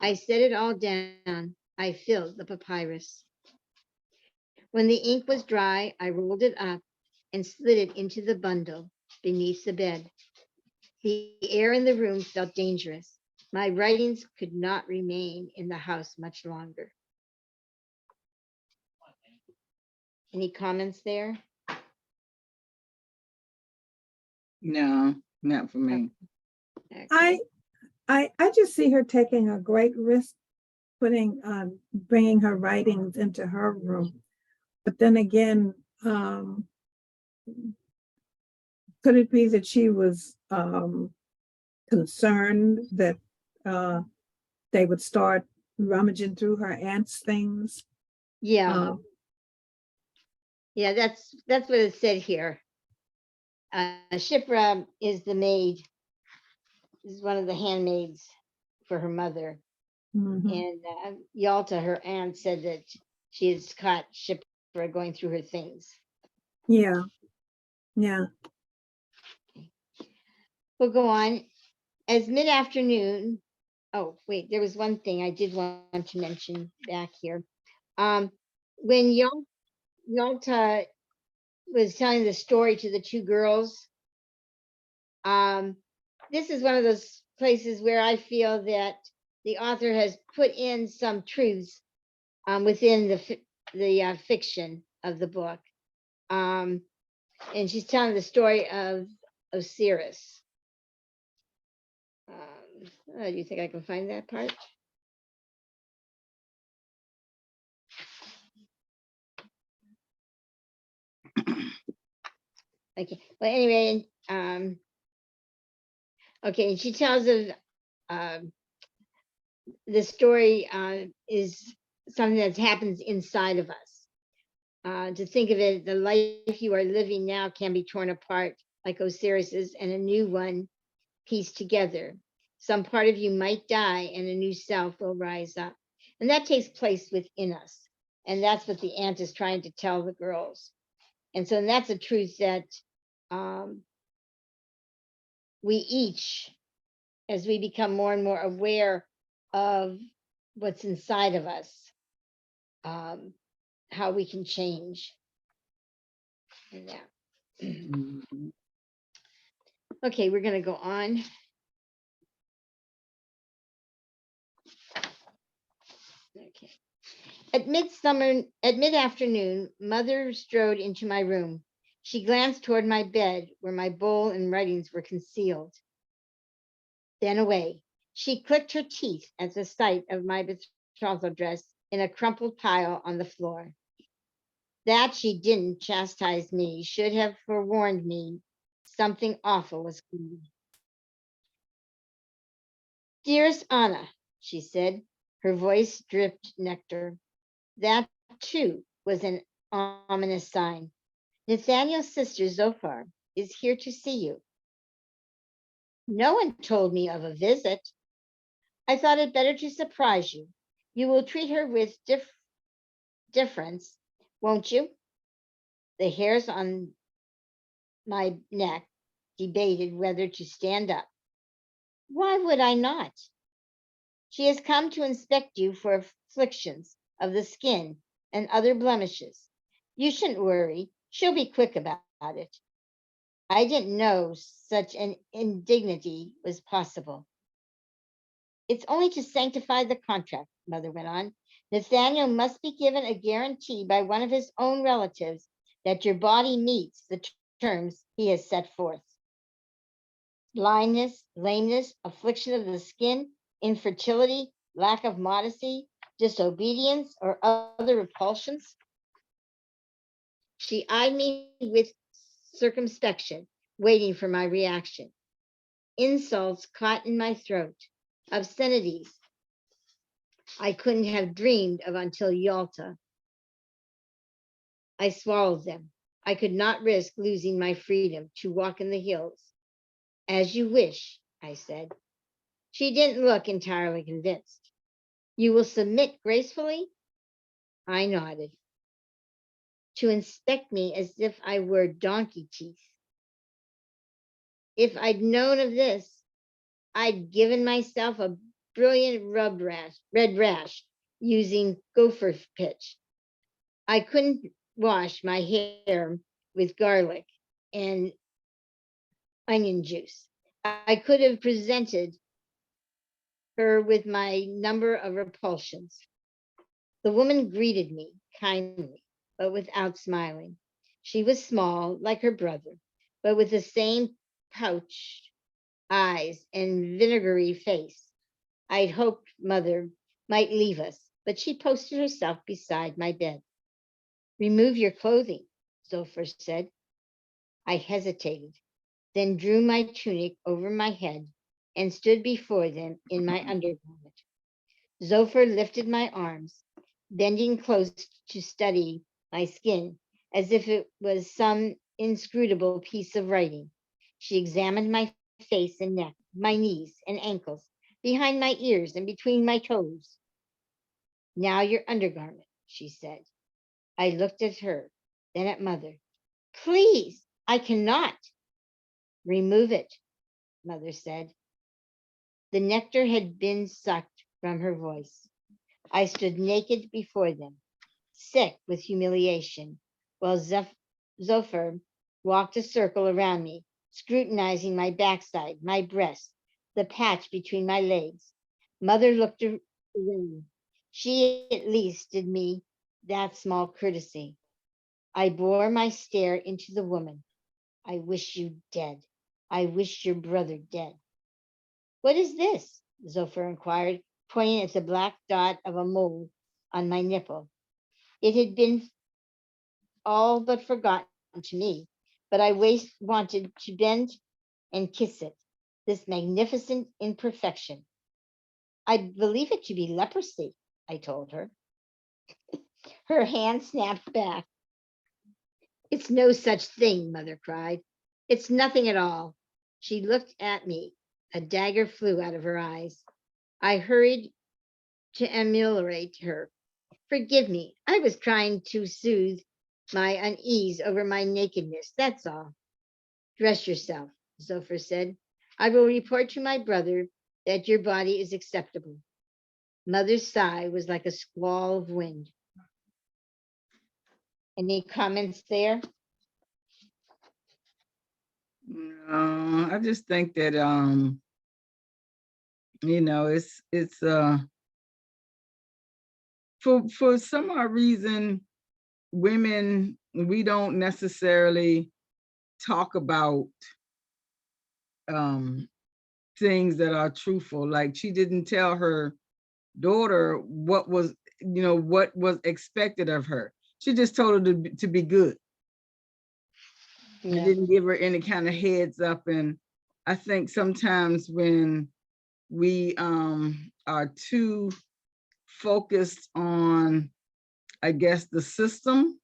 I set it all down. I filled the papyrus. When the ink was dry, I rolled it up and slid it into the bundle beneath the bed. The air in the room felt dangerous. My writings could not remain in the house much longer. Any comments there? No, not for me. Okay. I just see her taking a great risk putting bringing her writings into her room. But then again, could it be that she was concerned that they would start rummaging through her aunt's things? Yeah, yeah, that's what it said here. Shipra is the maid, is one of the handmaids for her mother. Mhm. And Yalta, her aunt, said that she has caught Shipra going through her things. Yeah, yeah. We'll go on. As mid-afternoon, oh, wait, there was one thing I did want to mention back here. When Yalta was telling the story to the 2 girls, this is one of those places where I feel that the author has put in some truths within the fiction of the book. And she's telling the story of Osiris. Do you think I can find that part? Okay. Well, anyway, okay, and she tells of the story is something that happens inside of us. To think of it, the life you are living now can be torn apart like Osiris's, and a new one pieced together. Some part of you might die and a new self will rise up. And that takes place within us. And that's what the aunt is trying to tell the girls. And so that's a truth that we each, as we become more and more aware of what's inside of us, how we can change. And that. Mhm. Okay, we're going to go on. Okay. At mid-afternoon, Mother strode into my room. She glanced toward my bed where my bowl and writings were concealed, then away. She clicked her teeth at the sight of my betrothal dress in a crumpled pile on the floor. That she didn't chastise me, should have forewarned me something awful was coming. Dearest Anna, she said, her voice dripped nectar. That, too, was an ominous sign. Nathaniel's sister Zophar is here to see you. No one told me of a visit. I thought it better to surprise you. You will treat her with difference, won't you? The hairs on my neck debated whether to stand up. Why would I not? She has come to inspect you for afflictions of the skin and other blemishes. You shouldn't worry. She'll be quick about it. I didn't know such an indignity was possible. It's only to sanctify the contract, Mother went on. Nathaniel must be given a guarantee by one of his own relatives that your body meets the terms he has set forth. Blindness, lameness, affliction of the skin, infertility, lack of modesty, disobedience, or other repulsions. She eyed me with circumspection, waiting for my reaction. Insults caught in my throat, obscenities I couldn't have dreamed of until Yalta. I swallowed them. I could not risk losing my freedom to walk in the hills. As you wish, I said. She didn't look entirely convinced. You will submit gracefully? I nodded. To inspect me as if I were donkey teeth. If I'd known of this, I'd given myself a brilliant red rash using gopher pitch. I couldn't wash my hair with garlic and onion juice. I could have presented her with my number of repulsions. The woman greeted me kindly, but without smiling. She was small, like her brother, but with the same pouched eyes and vinegary face. I'd hoped Mother might leave us, but she posted herself beside my bed. Remove your clothing, Zophar said. I hesitated, then drew my tunic over my head and stood before them in my undergarment. Zophar lifted my arms, bending close to study my skin as if it was some inscrutable piece of writing. She examined my face and neck, my knees and ankles, behind my ears and between my toes. Now your undergarment, she said. I looked at her, then at Mother. Please, I cannot. Remove it, Mother said. The nectar had been sucked from her voice. I stood naked before them, sick with humiliation, while Zophar walked a circle around me, scrutinizing my backside, my breast, the patch between my legs. Mother looked around. She at least did me that small courtesy. I bore my stare into the woman. I wish you dead. I wish your brother dead. What is this? Zophar inquired, pointing at the black dot of a mole on my nipple. It had been all but forgotten to me, but I wanted to bend and kiss it, this magnificent imperfection. I believe it to be leprosy, I told her. Her hand snapped back. It's no such thing, Mother cried. It's nothing at all. She looked at me. A dagger flew out of her eyes. I hurried to ameliorate her. Forgive me. I was trying to soothe my unease over my nakedness. That's all. Dress yourself, Zophar said. I will report to my brother that your body is acceptable. Mother's sigh was like a squall of wind. Any comments there? No, I just think that it's for some odd reason, women, we don't necessarily talk about things that are truthful. Like, she didn't tell her daughter what was expected of her. She just told her to be good. They Yeah. didn't give her any kind of heads up. And I think sometimes when we are too focused on, I guess, the system,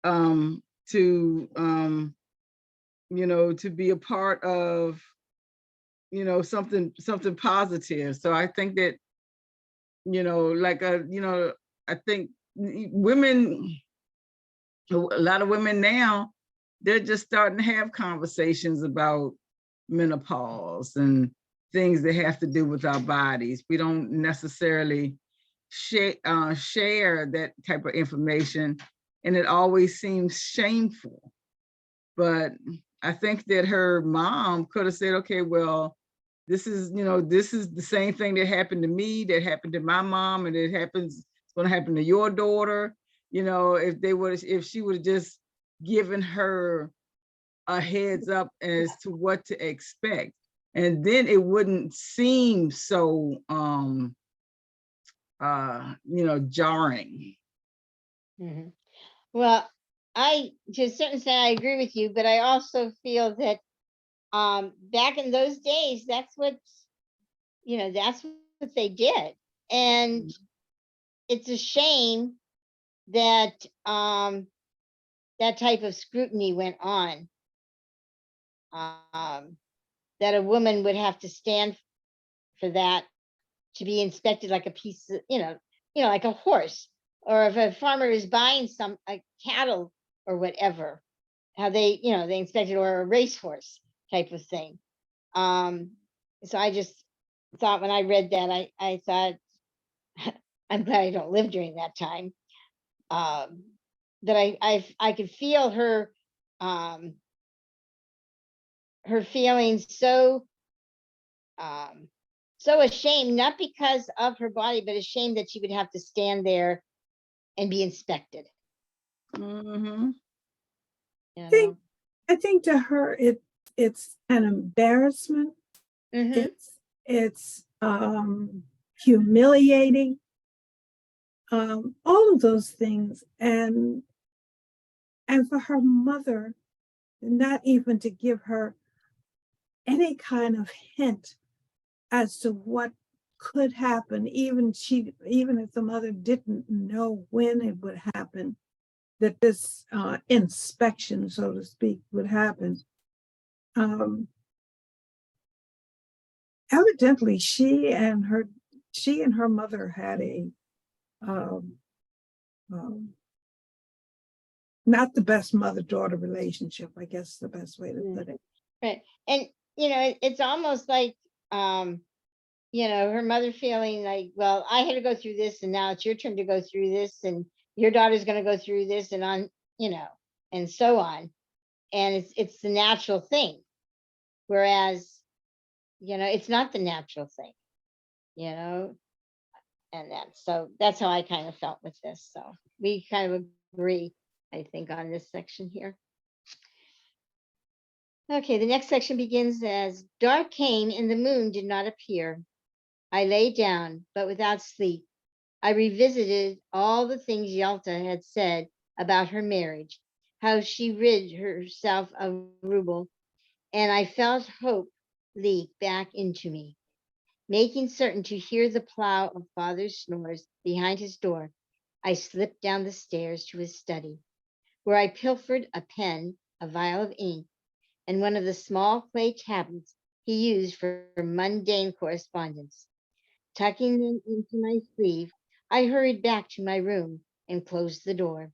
to to be a part of something positive. So I think that like I think women, a lot of women now, they're just starting to have conversations about menopause and things that have to do with our bodies. We don't necessarily share that type of information, and it always seems shameful. But I think that her mom could have said, okay, well, this is the same thing that happened to me, that happened to my mom, and it's going to happen to your daughter. If she would have just given her a heads up as to what to expect, and then it wouldn't seem so jarring. Mhm. Well, I to a certain extent I agree with you, but I also feel that back in those days, that's what they did. And it's a shame that that type of scrutiny went on. That a woman would have to stand for that, to be inspected like a piece of, like a horse, or if a farmer is buying some cattle or whatever, how they inspect it, or a racehorse type of thing. So I just thought, when I read that, I thought, I'm glad I don't live during that time. That I could feel her feeling so so ashamed, not because of her body, but ashamed that she would have to stand there and be inspected. Mm-hmm. You think know? I think to her it's an embarrassment. Mhm. It's humiliating, all of those things, and for her mother not even to give her any kind of hint as to what could happen, even if the mother didn't know when it would happen, that this inspection, so to speak, would happen. Evidently, she and her mother had a um, um, not the best mother-daughter relationship, I guess, is the best way to put it. Right. And it's almost like her mother feeling like, well, I had to go through this, and now it's your turn to go through this, and your daughter's going to go through this, and on, and so on. And it's the natural thing. Whereas, it's not the natural thing, and that's how I kind of felt with this. So we kind of agree, I think, on this section here. Okay, the next section begins as dark came and the moon did not appear. I lay down, but without sleep. I revisited all the things Yalta had said about her marriage, how she rid herself of Rubel, and I felt hope leak back into me. Making certain to hear the plow of father's snores behind his door, I slipped down the stairs to his study, where I pilfered a pen, a vial of ink, and one of the small clay tablets he used for mundane correspondence. Tucking them into my sleeve, I hurried back to my room and closed the door.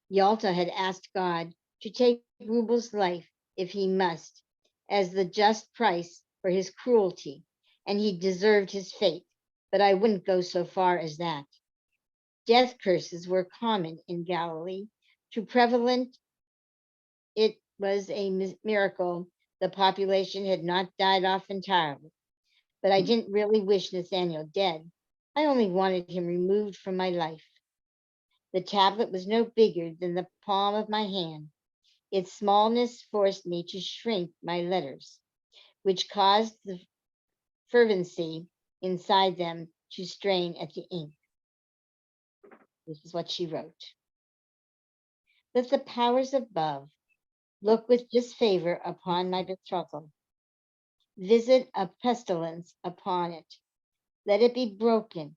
Yalta had asked God to take Rubel's life if he must, as the just price for his cruelty, and he deserved his fate, but I wouldn't go so far as that. Death curses were common in Galilee, too prevalent. It was a miracle the population had not died off entirely. But I didn't really wish Nathaniel dead. I only wanted him removed from my life. The tablet was no bigger than the palm of my hand. Its smallness forced me to shrink my letters, which caused the fervency inside them to strain at the ink. This is what she wrote. Let the powers above look with disfavor upon my betrothal. Visit a pestilence upon it. Let it be broken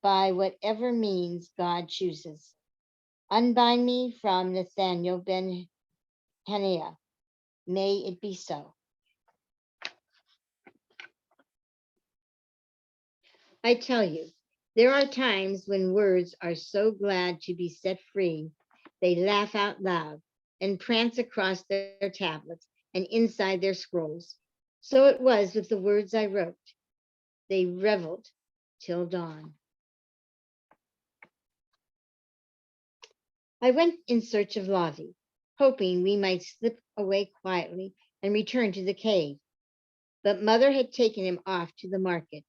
by whatever means God chooses. Unbind me from Nathaniel ben Hananiah. May it be so. I tell you, there are times when words are so glad to be set free, they laugh out loud and prance across their tablets and inside their scrolls. So it was with the words I wrote. They reveled till dawn. I went in search of Lavi, hoping we might slip away quietly and return to the cave. But mother had taken him off to the market.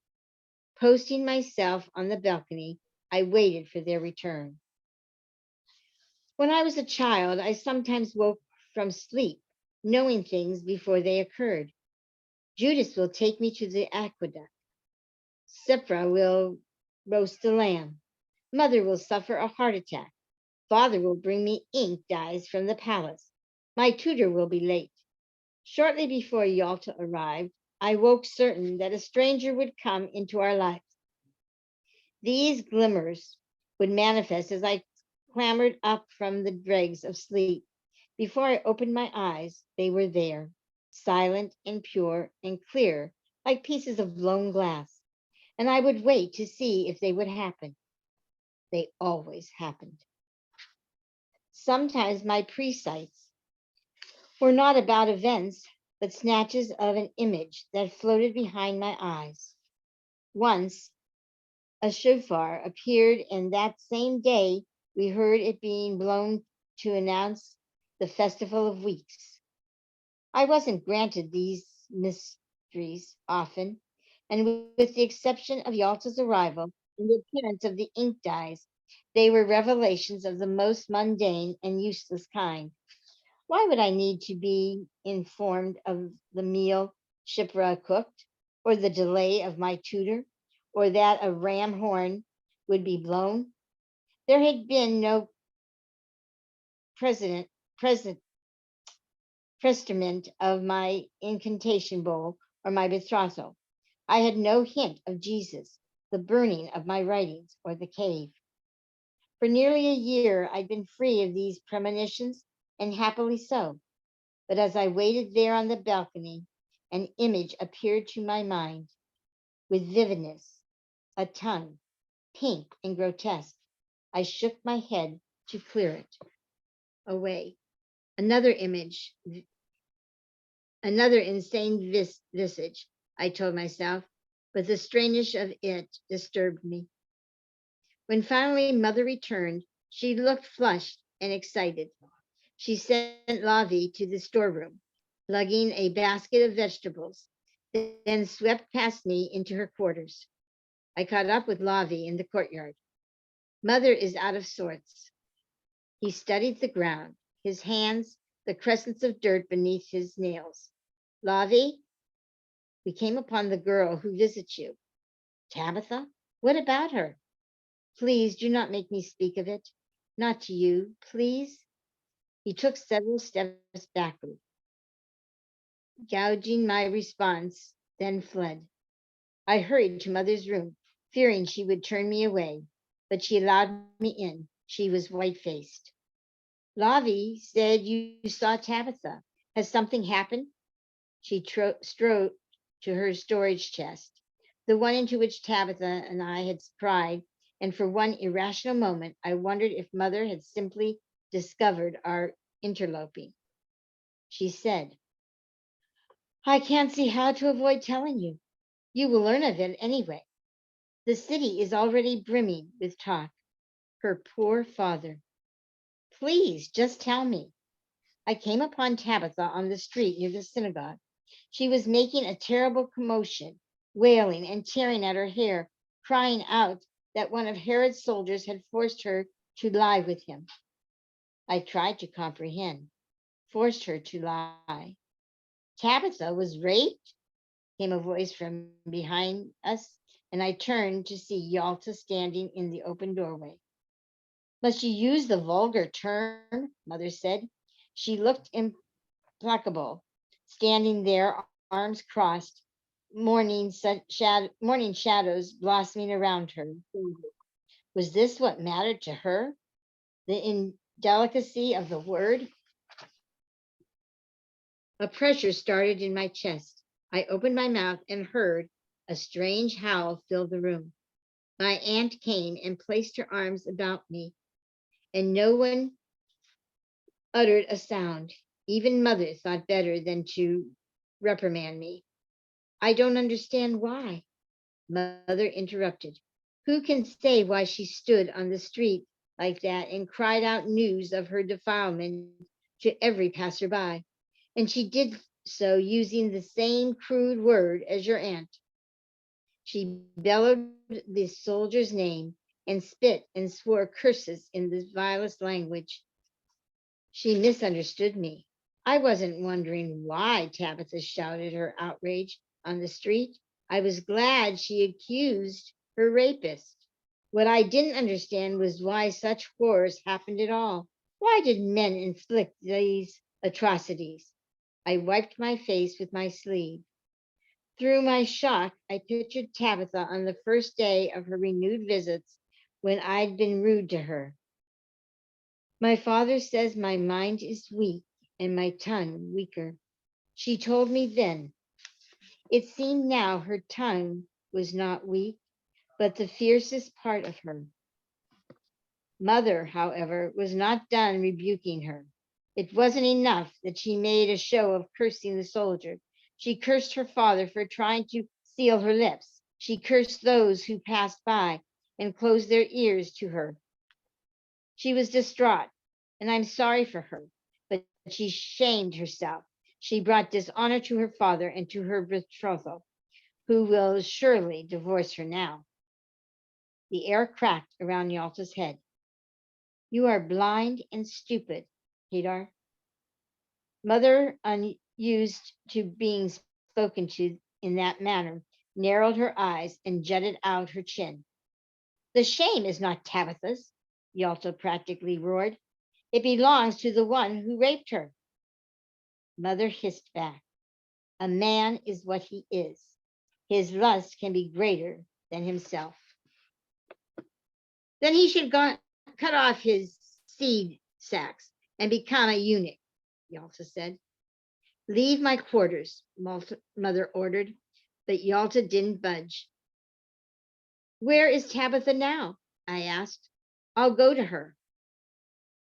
Posting myself on the balcony, I waited for their return. When I was a child, I sometimes woke from sleep, knowing things before they occurred. Judas will take me to the aqueduct. Sephra will roast the lamb. Mother will suffer a heart attack. Father will bring me ink dyes from the palace. My tutor will be late. Shortly before Yalta arrived, I woke certain that a stranger would come into our lives. These glimmers would manifest as I clambered up from the dregs of sleep. Before I opened my eyes, they were there, silent and pure and clear, like pieces of blown glass. And I would wait to see if they would happen. They always happened. Sometimes my presights were not about events, but snatches of an image that floated behind my eyes. Once, a shofar appeared, and that same day we heard it being blown to announce the Festival of Weeks. I wasn't granted these mysteries often, and with the exception of Yalta's arrival and the appearance of the ink dyes, they were revelations of the most mundane and useless kind. Why would I need to be informed of the meal Shipra cooked, or the delay of my tutor, or that a ram horn would be blown? There had been no present, present presentiment of my incantation bowl or my betrothal. I had no hint of Jesus, the burning of my writings, or the cave. For nearly a year, I'd been free of these premonitions, and happily so. But as I waited there on the balcony, an image appeared to my mind with vividness, a tongue, pink and grotesque. I shook my head to clear it away. Another image, another insane visage, I told myself, but the strangeness of it disturbed me. When finally mother returned, she looked flushed and excited. She sent Lavi to the storeroom, lugging a basket of vegetables, then swept past me into her quarters. I caught up with Lavi in the courtyard. Mother is out of sorts. He studied the ground, his hands, the crescents of dirt beneath his nails. Lavi, we came upon the girl who visits you. Tabitha, what about her? Please do not make me speak of it. Not to you, please. He took several steps backward, gouging my response, then fled. I hurried to mother's room, fearing she would turn me away, but she allowed me in. She was white-faced. Lavi said you saw Tabitha. Has something happened? She strode to her storage chest, the one into which Tabitha and I had pried, and for one irrational moment, I wondered if mother had simply discovered our interloping. She said, I can't see how to avoid telling you. You will learn of it anyway. The city is already brimming with talk. Her poor father. Please, just tell me. I came upon Tabitha on the street near the synagogue. She was making a terrible commotion, wailing and tearing at her hair, crying out that one of Herod's soldiers had forced her to lie with him. I tried to comprehend. Forced her to lie. Tabitha was raped? Came a voice from behind us, and I turned to see Yalta standing in the open doorway. Must you use the vulgar term? Mother said. She looked implacable, standing there, arms crossed, morning shadows blossoming around her. Was this what mattered to her? The indelicacy of the word? A pressure started in my chest. I opened my mouth and heard a strange howl fill the room. My aunt came and placed her arms about me, and no one uttered a sound. Even mother thought better than to reprimand me. I don't understand why. Mother interrupted. Who can say why she stood on the street like that and cried out news of her defilement to every passerby? And she did so using the same crude word as your aunt. She bellowed the soldier's name and spit and swore curses in the vilest language. She misunderstood me. I wasn't wondering why Tabitha shouted her outrage on the street. I was glad she accused her rapist. What I didn't understand was why such horrors happened at all. Why did men inflict these atrocities? I wiped my face with my sleeve. Through my shock, I pictured Tabitha on the first day of her renewed visits when I'd been rude to her. My father says my mind is weak and my tongue weaker. She told me then. It seemed now her tongue was not weak, but the fiercest part of her. Mother, however, was not done rebuking her. It wasn't enough that she made a show of cursing the soldier. She cursed her father for trying to seal her lips. She cursed those who passed by and closed their ears to her. She was distraught, and I'm sorry for her, but she shamed herself. She brought dishonor to her father and to her betrothal, who will surely divorce her now. The air cracked around Yalta's head. You are blind and stupid, Hadar. Mother, unused to being spoken to in that manner, narrowed her eyes and jutted out her chin. The shame is not Tabitha's, Yalta practically roared. It belongs to the one who raped her. Mother hissed back. A man is what he is. His lust can be greater than himself. Then he should cut off his seed sacks and become a eunuch, Yalta said. Leave my quarters, Mother ordered, but Yalta didn't budge. Where is Tabitha now? I asked. I'll go to her.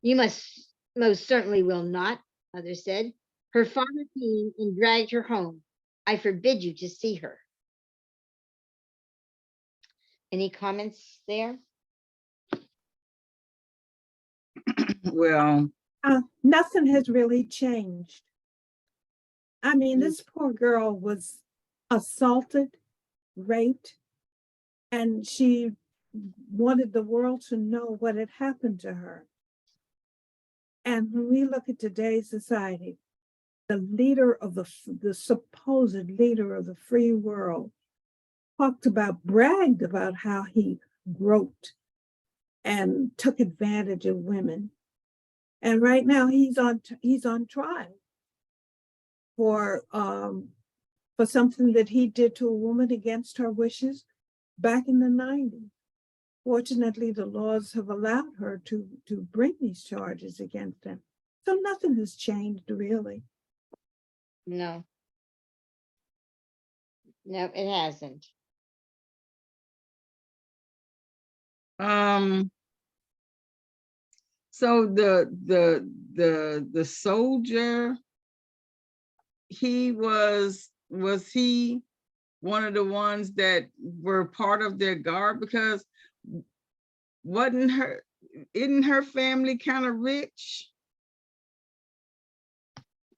You most certainly will not, Mother said. Her father came and dragged her home. I forbid you to see her. Any comments there? Well, Nothing has really changed. I mean, this poor girl was assaulted, raped, and she wanted the world to know what had happened to her. And when we look at today's society, the leader of the supposed leader of the free world bragged about how he groped and took advantage of women. And right now he's on trial for something that he did to a woman against her wishes back in the 90s. Fortunately, the laws have allowed her to bring these charges against him. So nothing has changed really. No. No, it hasn't. So the soldier, he was he one of the ones that were part of their guard? Because isn't her family kind of rich?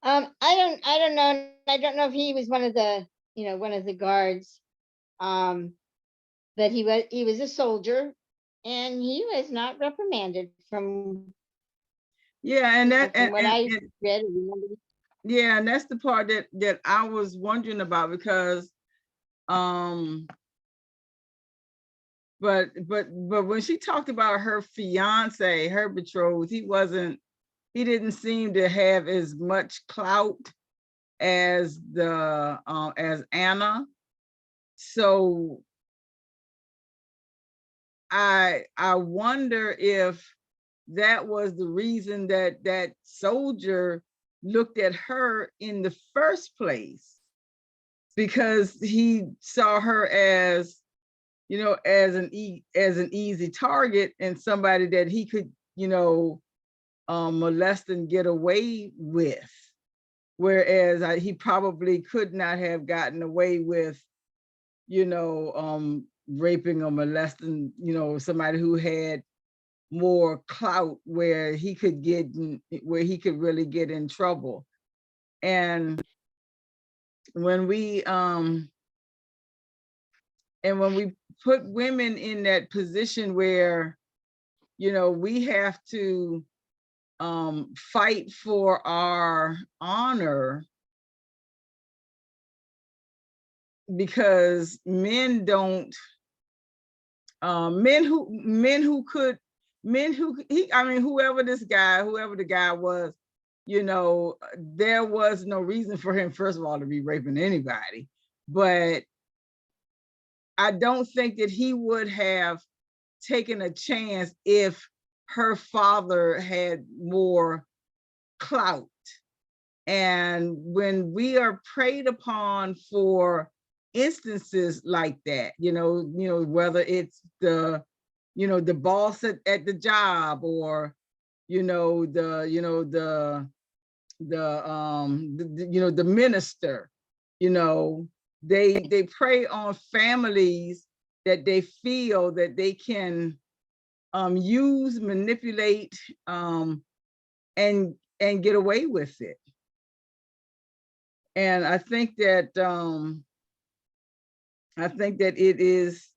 I don't know. I don't know if he was one of the guards. But he was a soldier, and he was not reprimanded from Yeah, and that from what I and read or remember. yeah, and that's the part that I was wondering about, because but when she talked about her fiance, her betrothed, he didn't seem to have as much clout as as Anna. So I wonder if that was the reason that that soldier looked at her in the first place, because he saw her as, you know, as an easy target and somebody that he could, you know, molest and get away with. Whereas he probably could not have gotten away with, you know, raping or molesting, you know, somebody who had more clout where he could where he could really get in trouble. And when we put women in that position where, you know, we have to fight for our honor, because men don't, I mean, whoever the guy was, you know, there was no reason for him, first of all, to be raping anybody. But I don't think that he would have taken a chance if her father had more clout. And when we are preyed upon for instances like that, you know, whether it's the, you know, the boss at the job, or, you know, you know, the minister, you know, they prey on families that they feel that they can use, manipulate, and get away with it. And I think that it is,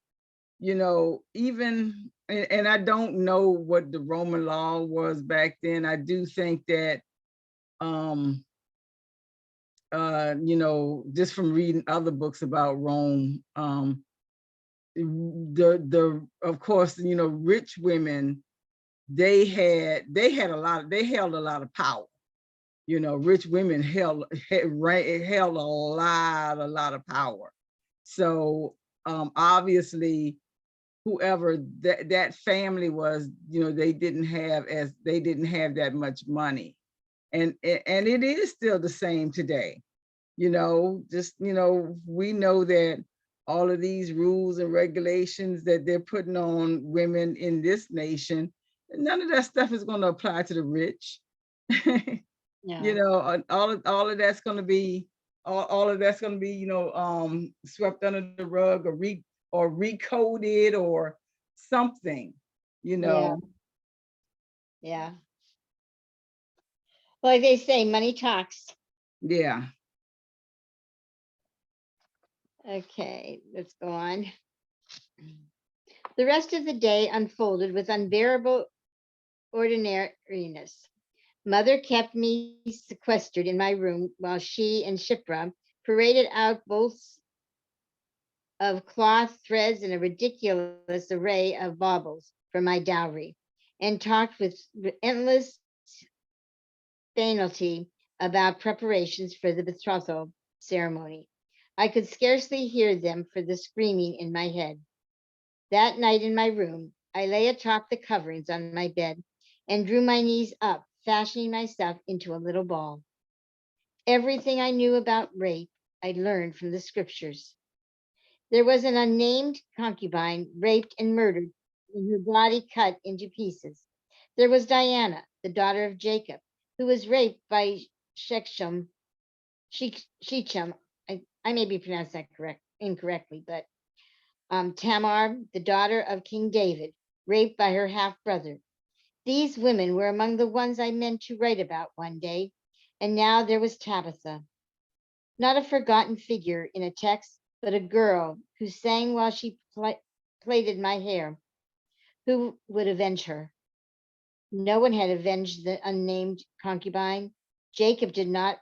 you know, even, and I don't know what the Roman law was back then. I do think that you know, just from reading other books about Rome, of course, you know, rich women, they held a lot of power. You know, rich women held a lot of power. So obviously, whoever that family was, you know, they didn't have that much money, and it is still the same today. You know, just, you know, we know that all of these rules and regulations that they're putting on women in this nation, none of that stuff is going to apply to the rich. You No. know, all of that's going to be, all of that's going to be, you know, swept under the rug, or recoded or something, you Yeah. know. Yeah. Well, like they say, money talks. Yeah. Okay, let's go on. The rest of the day unfolded with unbearable ordinariness. Mother kept me sequestered in my room while she and Shipra paraded out bolts of cloth, threads, and a ridiculous array of baubles for my dowry, and talked with endless banality about preparations for the betrothal ceremony. I could scarcely hear them for the screaming in my head. That night in my room, I lay atop the coverings on my bed and drew my knees up, fashioning myself into a little ball. Everything I knew about rape, I learned from the scriptures. There was an unnamed concubine raped and murdered and her body cut into pieces. There was Diana, the daughter of Jacob, who was raped by Shechem. Shechem. I may be pronounced that incorrectly, but Tamar, the daughter of King David, raped by her half brother. These women were among the ones I meant to write about one day. And now there was Tabitha, not a forgotten figure in a text, but a girl who sang while she plaited my hair. Who would avenge her? No one had avenged the unnamed concubine. Jacob did not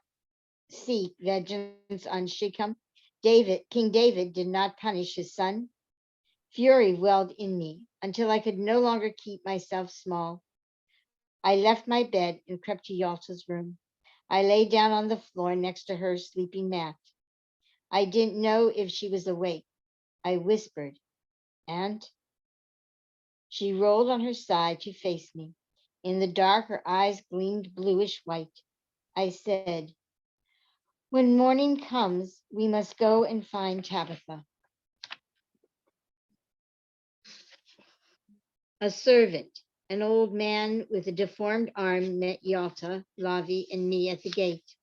seek vengeance on Shechem. King David did not punish his son. Fury welled in me until I could no longer keep myself small. I left my bed and crept to Yalta's room. I lay down on the floor next to her sleeping mat. I didn't know if she was awake. I whispered, "Aunt?" She rolled on her side to face me. In the dark, her eyes gleamed bluish white. I said, "When morning comes, we must go and find Tabitha." A servant, an old man with a deformed arm, met Yalta, Lavi, and me at the gate.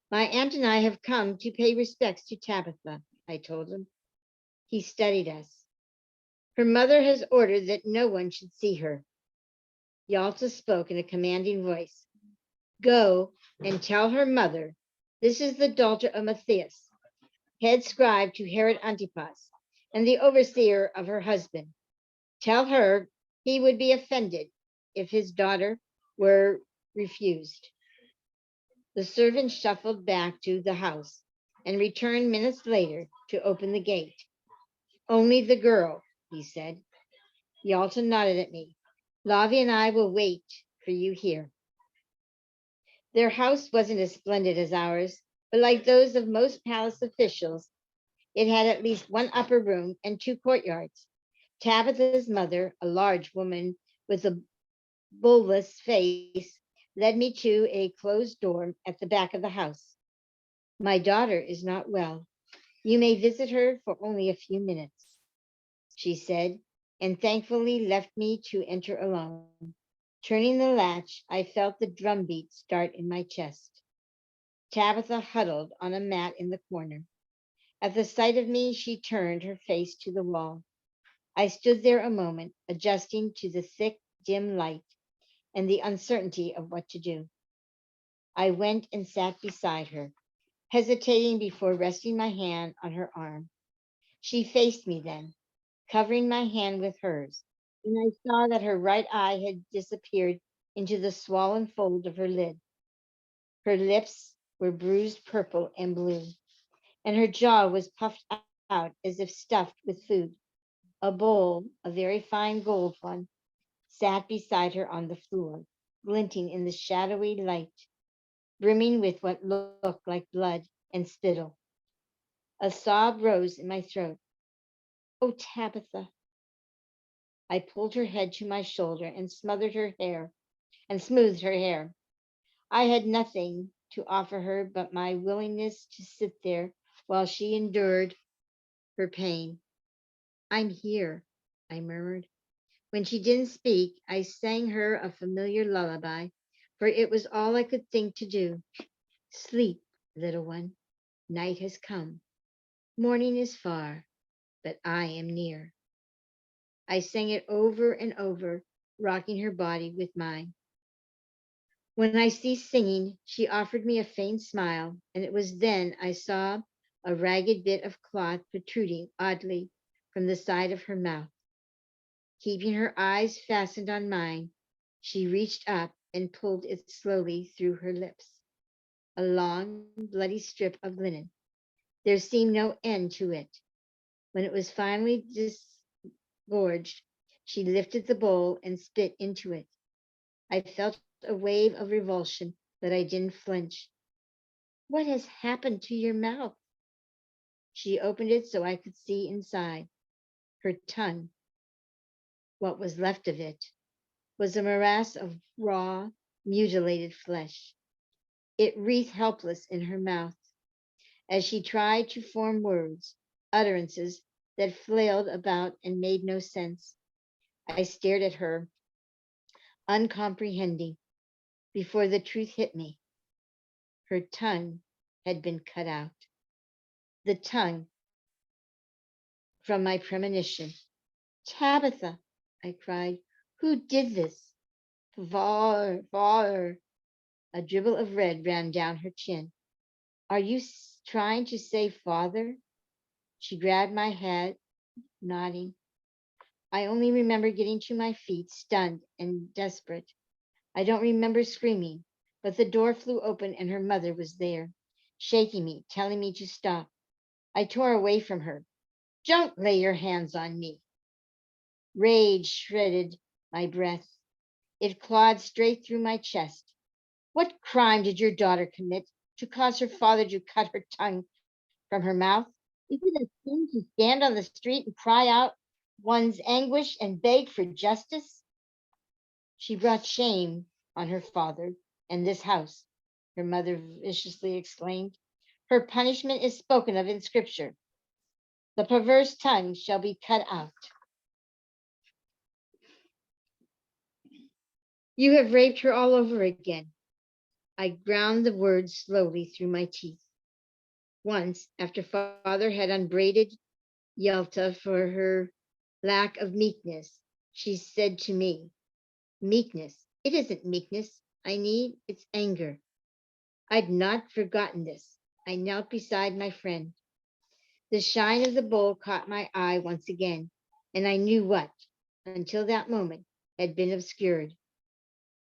"My aunt and I have come to pay respects to Tabitha," I told him. He studied us. "Her mother has ordered that no one should see her." Yalta spoke in a commanding voice. "Go and tell her mother, this is the daughter of Matthias, head scribe to Herod Antipas, and the overseer of her husband. Tell her he would be offended if his daughter were refused." The servant shuffled back to the house and returned minutes later to open the gate. "Only the girl," he said. Yalta nodded at me. "Lavi and I will wait for you here." Their house wasn't as splendid as ours, but like those of most palace officials, it had at least one upper room and two courtyards. Tabitha's mother, a large woman with a bulbous face, led me to a closed door at the back of the house. "My daughter is not well. You may visit her for only a few minutes," she said, and thankfully left me to enter alone. Turning the latch, I felt the drumbeat start in my chest. Tabitha huddled on a mat in the corner. At the sight of me, she turned her face to the wall. I stood there a moment, adjusting to the thick, dim light and the uncertainty of what to do. I went and sat beside her, hesitating before resting my hand on her arm. She faced me then, covering my hand with hers, and I saw that her right eye had disappeared into the swollen fold of her lid. Her lips were bruised purple and blue, and her jaw was puffed out as if stuffed with food. A bowl, a very fine gold one, sat beside her on the floor, glinting in the shadowy light, brimming with what looked like blood and spittle. A sob rose in my throat. "Oh, Tabitha." I pulled her head to my shoulder and smothered her hair and smoothed her hair. I had nothing to offer her but my willingness to sit there while she endured her pain. "I'm here," I murmured. When she didn't speak, I sang her a familiar lullaby, for it was all I could think to do. "Sleep, little one. Night has come. Morning is far, but I am near." I sang it over and over, rocking her body with mine. When I ceased singing, she offered me a faint smile, and it was then I saw a ragged bit of cloth protruding oddly from the side of her mouth. Keeping her eyes fastened on mine, she reached up and pulled it slowly through her lips. A long, bloody strip of linen. There seemed no end to it. When it was finally disgorged, she lifted the bowl and spit into it. I felt a wave of revulsion, but I didn't flinch. "What has happened to your mouth?" She opened it so I could see inside. Her tongue, what was left of it, was a morass of raw, mutilated flesh. It wreathed helpless in her mouth as she tried to form words, utterances that flailed about and made no sense. I stared at her, uncomprehending, before the truth hit me. Her tongue had been cut out. The tongue from my premonition. "Tabitha," I cried, "who did this?" "Father." A dribble of red ran down her chin. "Are you trying to say father?" She grabbed my head, nodding. I only remember getting to my feet, stunned and desperate. I don't remember screaming, but the door flew open and her mother was there, shaking me, telling me to stop. I tore away from her. "Don't lay your hands on me." Rage shredded my breath. It clawed straight through my chest. What crime did your daughter commit to cause her father to cut her tongue from her mouth? Is it a sin to stand on the street and cry out one's anguish and beg for justice? She brought shame on her father and this house, her mother viciously exclaimed. Her punishment is spoken of in Scripture. The perverse tongue shall be cut out. You have raped her all over again. I ground the words slowly through my teeth. Once, after father had upbraided Yelta for her lack of meekness, she said to me, meekness. It isn't meekness I need, it's anger. I'd not forgotten this. I knelt beside my friend. The shine of the bowl caught my eye once again, and I knew what, until that moment, had been obscured.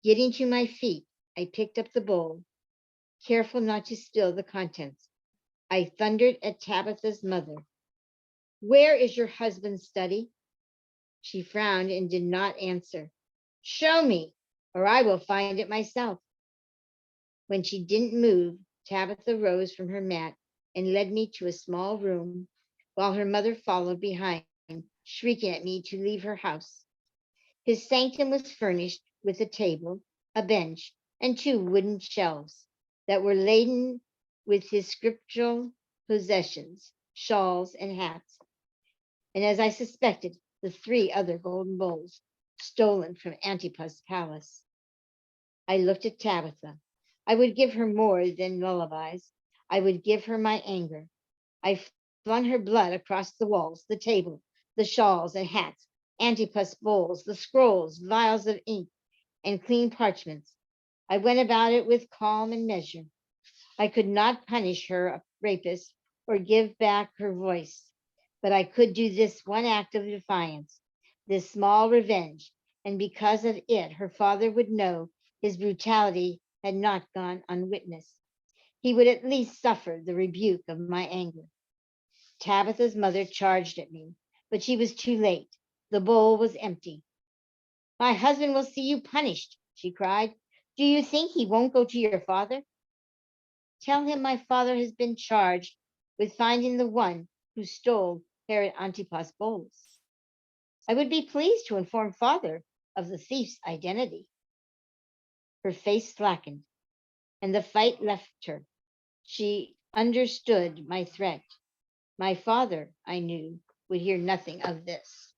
Getting to my feet, I picked up the bowl, careful not to spill the contents. I thundered at Tabitha's mother. Where is your husband's study? She frowned and did not answer. Show me, or I will find it myself. When she didn't move, Tabitha rose from her mat and led me to a small room, while her mother followed behind, shrieking at me to leave her house. His sanctum was furnished with a table, a bench, and two wooden shelves that were laden with his scriptural possessions, shawls, and hats, and as I suspected, the three other golden bowls stolen from Antipas' palace. I looked at Tabitha. I would give her more than lullabies. I would give her my anger. I flung her blood across the walls, the table, the shawls and hats, Antipas bowls, the scrolls, vials of ink, and clean parchments. I went about it with calm and measure. I could not punish her a rapist or give back her voice, but I could do this one act of defiance, this small revenge, and because of it, her father would know his brutality had not gone unwitnessed. He would at least suffer the rebuke of my anger. Tabitha's mother charged at me, but she was too late. The bowl was empty. My husband will see you punished, she cried. Do you think he won't go to your father? Tell him my father has been charged with finding the one who stole Herod Antipas' bowls. I would be pleased to inform father of the thief's identity. Her face slackened, and the fight left her. She understood my threat. My father, I knew, would hear nothing of this.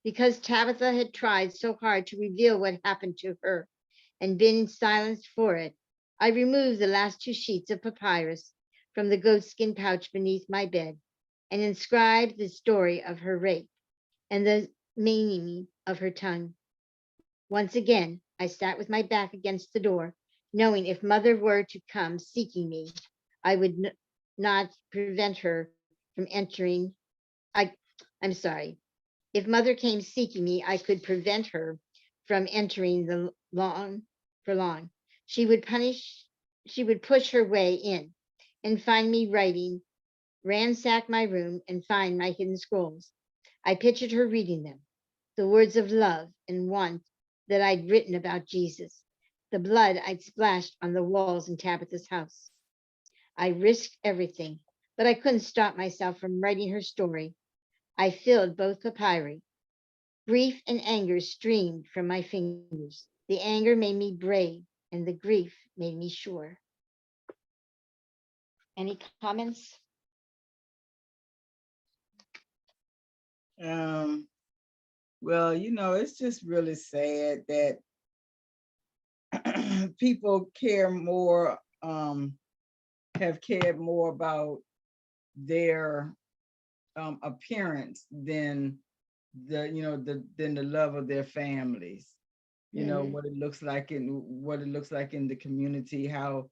Because Tabitha had tried so hard to reveal what happened to her and been silenced for it, I removed the last two sheets of papyrus from the goatskin pouch beneath my bed and inscribed the story of her rape and the meaning of her tongue. Once again, I sat with my back against the door, knowing if mother were to come seeking me, I would not prevent her from entering. I, I'm sorry. If mother came seeking me, I could prevent her from entering the lawn for long. She would push her way in and find me writing, ransack my room and find my hidden scrolls. I pictured her reading them, the words of love and want that I'd written about Jesus, the blood I'd splashed on the walls in Tabitha's house. I risked everything, but I couldn't stop myself from writing her story. I filled both papyri. Grief and anger streamed from my fingers. The anger made me brave, and the grief made me sure. Any comments? Um, well, it's just really sad that people care more, have cared more about their appearance than than the love of their families. What it looks like in the community, how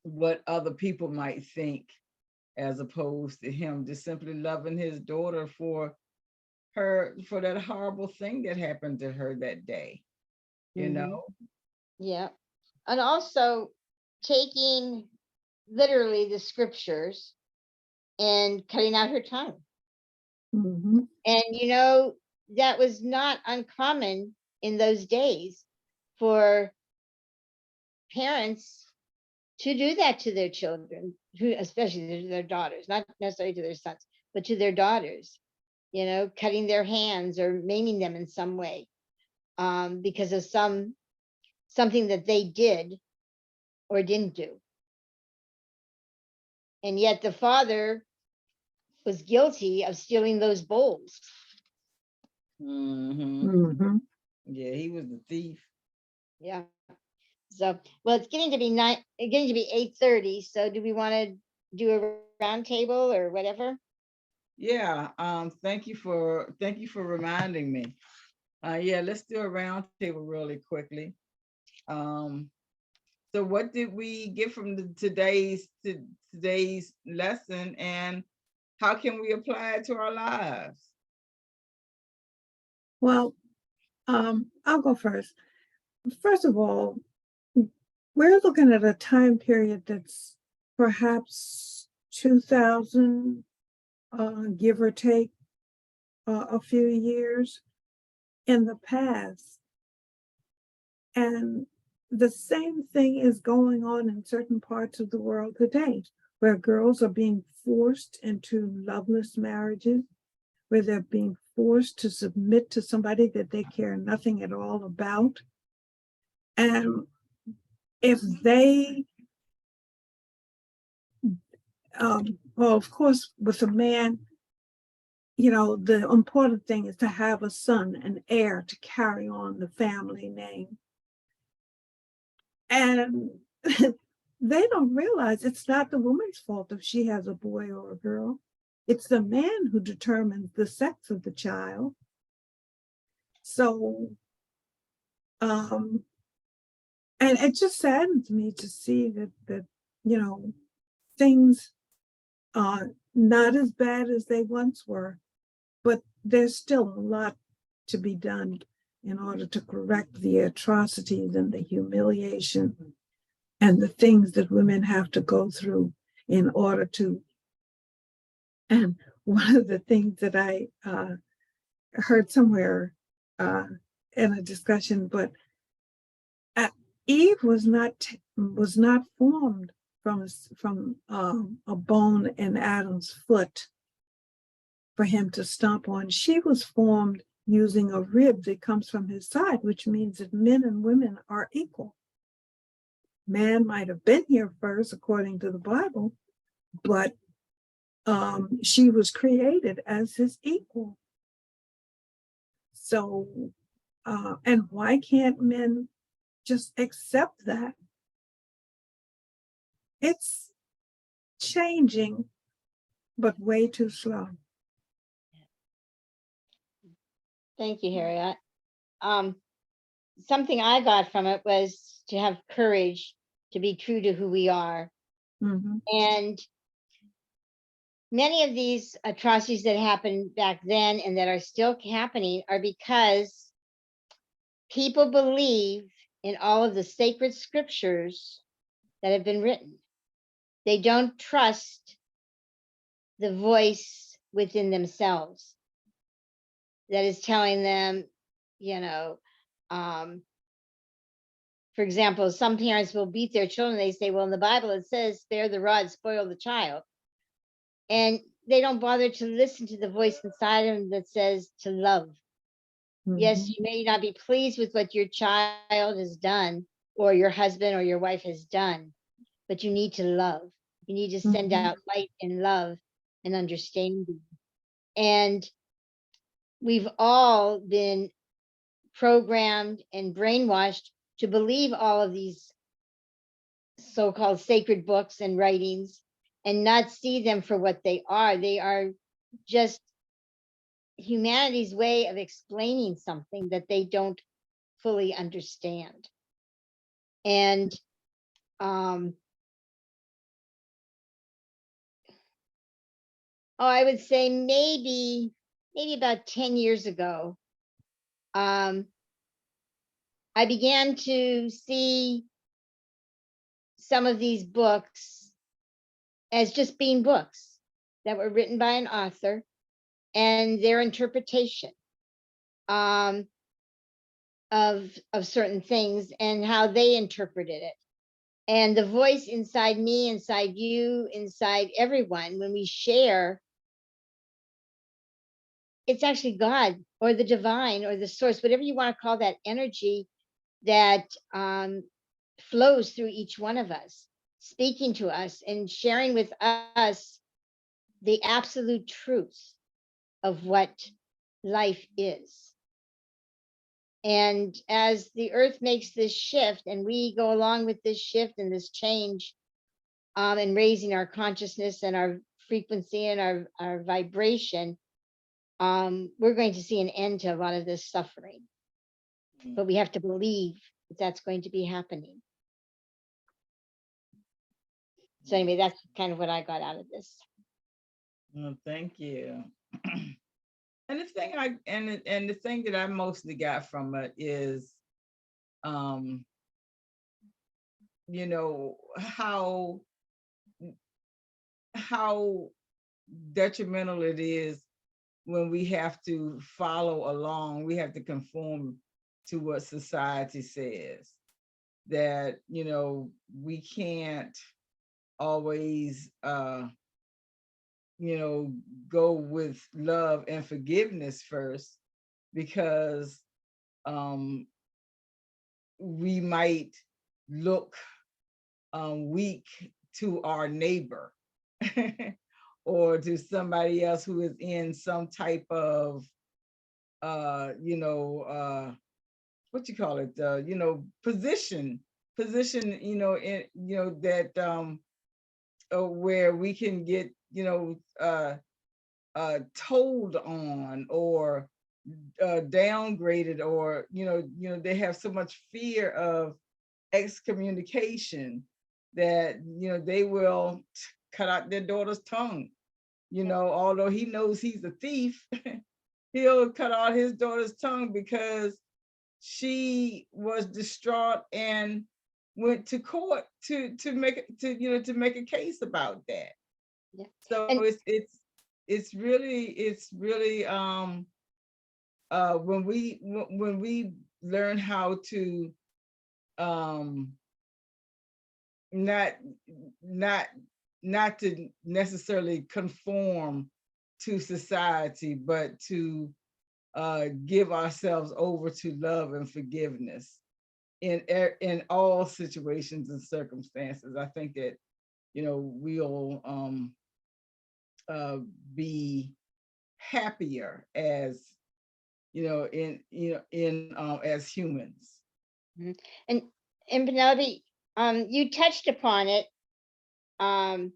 what other people might think, as opposed to him just simply loving his daughter for that horrible thing that happened to her that day. you know Yeah. And also taking literally the scriptures and cutting out her tongue. Mhm. And, you know, that was not uncommon in those days for parents to do that to their children, especially to their daughters, not necessarily to their sons, but to their daughters, you know, cutting their hands or maiming them in some way, because of something that they did or didn't do. And yet the father was guilty of stealing those bowls. Mm-hmm. Mhm. Yeah, he was the thief. Yeah. So, well, it's getting to be 8:30. So do we want to do a round table or whatever? Yeah. Thank you for reminding me. Yeah, let's do a round table really quickly. Um, so what did we get from today's lesson, and how can we apply it to our lives? Well, I'll go first. First of all, we're looking at a time period that's perhaps 2000, give or take a few years in the past. And the same thing is going on in certain parts of the world today, where girls are being forced into loveless marriages, where they're being forced to submit to somebody that they care nothing at all about. And if they, well, of course, with a man, you know, the important thing is to have a son, an heir to carry on the family name. And they don't realize it's not the woman's fault if she has a boy or a girl. It's the man who determines the sex of the child. So, and it just saddens me to see that you know, things are not as bad as they once were, but there's still a lot to be done in order to correct the atrocities and the humiliation and the things that women have to go through in order to. And one of the things that I heard somewhere uh, in a discussion, but uh, Eve was not formed from a bone in Adam's foot for him to stomp on. She was formed using a rib that comes from his side, which means that men and women are equal. Man might have been here first, according to the Bible, but she was created as his equal. So, and why can't men just accept that? It's changing, but way too slow. Thank you, Harriet. Something I got from it was to have courage to be true to who we are. Mm-hmm. And many of these atrocities that happened back then and that are still happening are because people believe in all of the sacred scriptures that have been written. They don't trust the voice within themselves that is telling them, you know, for example, some parents will beat their children. They say, well, in the Bible, it says, spare the rod, spoil the child. And they don't bother to listen to the voice inside of them that says to love. Mm-hmm. Yes, you may not be pleased with what your child has done or your husband or your wife has done, but you need to love. You need to send Mm-hmm. out light and love and understanding. And we've all been programmed and brainwashed to believe all of these so-called sacred books and writings and not see them for what they are. They are just humanity's way of explaining something that they don't fully understand. And I would say maybe about 10 years ago, I began to see some of these books as just being books. that were written by an author and their interpretation um, of certain things and how they interpreted it. And the voice inside me, inside you, inside everyone, when we share, it's actually God or the divine or the source, whatever you want to call that energy that flows through each one of us, speaking to us and sharing with us the absolute truth of what life is. And as the earth makes this shift and we go along with this shift and this change, and raising our consciousness and our frequency and our vibration, we're going to see an end to a lot of this suffering. But we have to believe that that's going to be happening. So anyway, that's kind of what I got out of this. Well, thank you. And the thing and the thing that I mostly got from it is, you know, how detrimental it is when we have to follow along, we have to conform to what society says. That, you know, we can't always you know, go with love and forgiveness first, because we might look weak to our neighbor or to somebody else who is in some type of you know, what you call it, you know, position, you know, in, you know, that where we can get, you know, told on or downgraded, or you know, they have so much fear of excommunication that, you know, they will cut out their daughter's tongue, you know, although he knows he's a thief. He'll cut out his daughter's tongue because she was distraught and went to court to make you know, to make a case about that. Yeah. So And it's really when we learn how to not to necessarily conform to society, but to give ourselves over to love and forgiveness in all situations and circumstances, I think that, you know, we'll be happier as, you know, in as humans. and Penelope, you touched upon it, and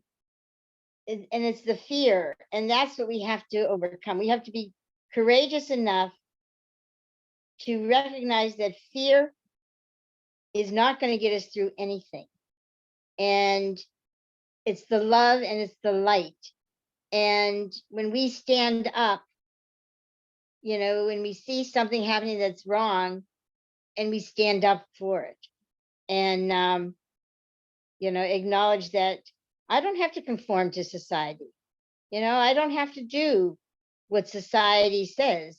it's the fear, and that's what we have to overcome. We have to be courageous enough to recognize that fear is not going to get us through anything, and it's the love and it's the light. And when we stand up, you know, when we see something happening that's wrong, and we stand up for it, and you know, acknowledge that I don't have to conform to society. You know, I don't have to do what society says.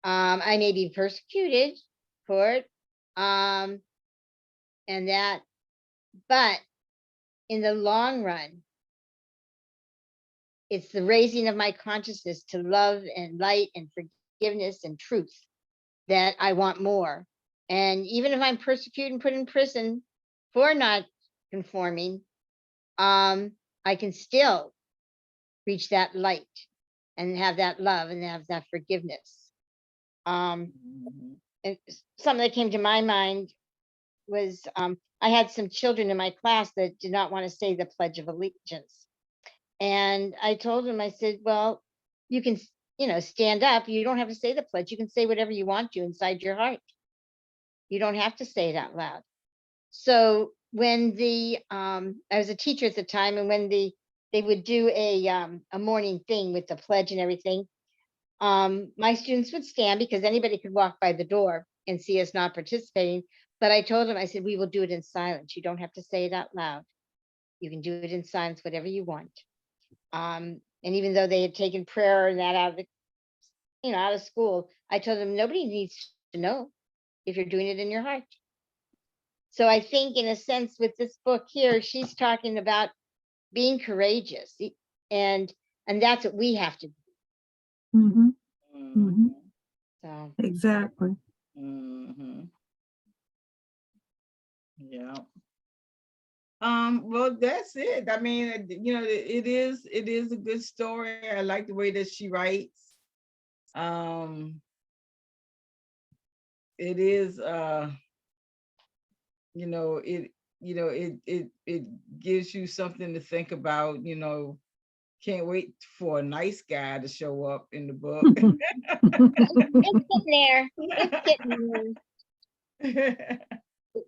I may be persecuted for it, and that, but in the long run, it's the raising of my consciousness to love and light and forgiveness and truth that I want more. And even if I'm persecuted and put in prison for not conforming, I can still reach that light and have that love and have that forgiveness. And something that came to my mind was, I had some children in my class that did not want to say the Pledge of Allegiance. And I told them, I said, well, you can, you know, stand up. You don't have to say the pledge. You can say whatever you want to inside your heart. You don't have to say it out loud. So when I was a teacher at the time, and when they would do a morning thing with the pledge and everything, my students would stand because anybody could walk by the door and see us not participating. But I told them, I said, we will do it in silence. You don't have to say it out loud. You can do it in silence, whatever you want. And even though they had taken prayer and that out of the, out of school, I told them nobody needs to know if you're doing it in your heart. So I think in a sense with this book here, she's talking about being courageous, and that's what we have to do. Mhm. Mhm. So Exactly. Mhm. Yeah. Well, that's it. I mean, it is a good story. I like the way that she writes. It is it gives you something to think about. Can't wait for a nice guy to show up in the book. it's getting there. It's getting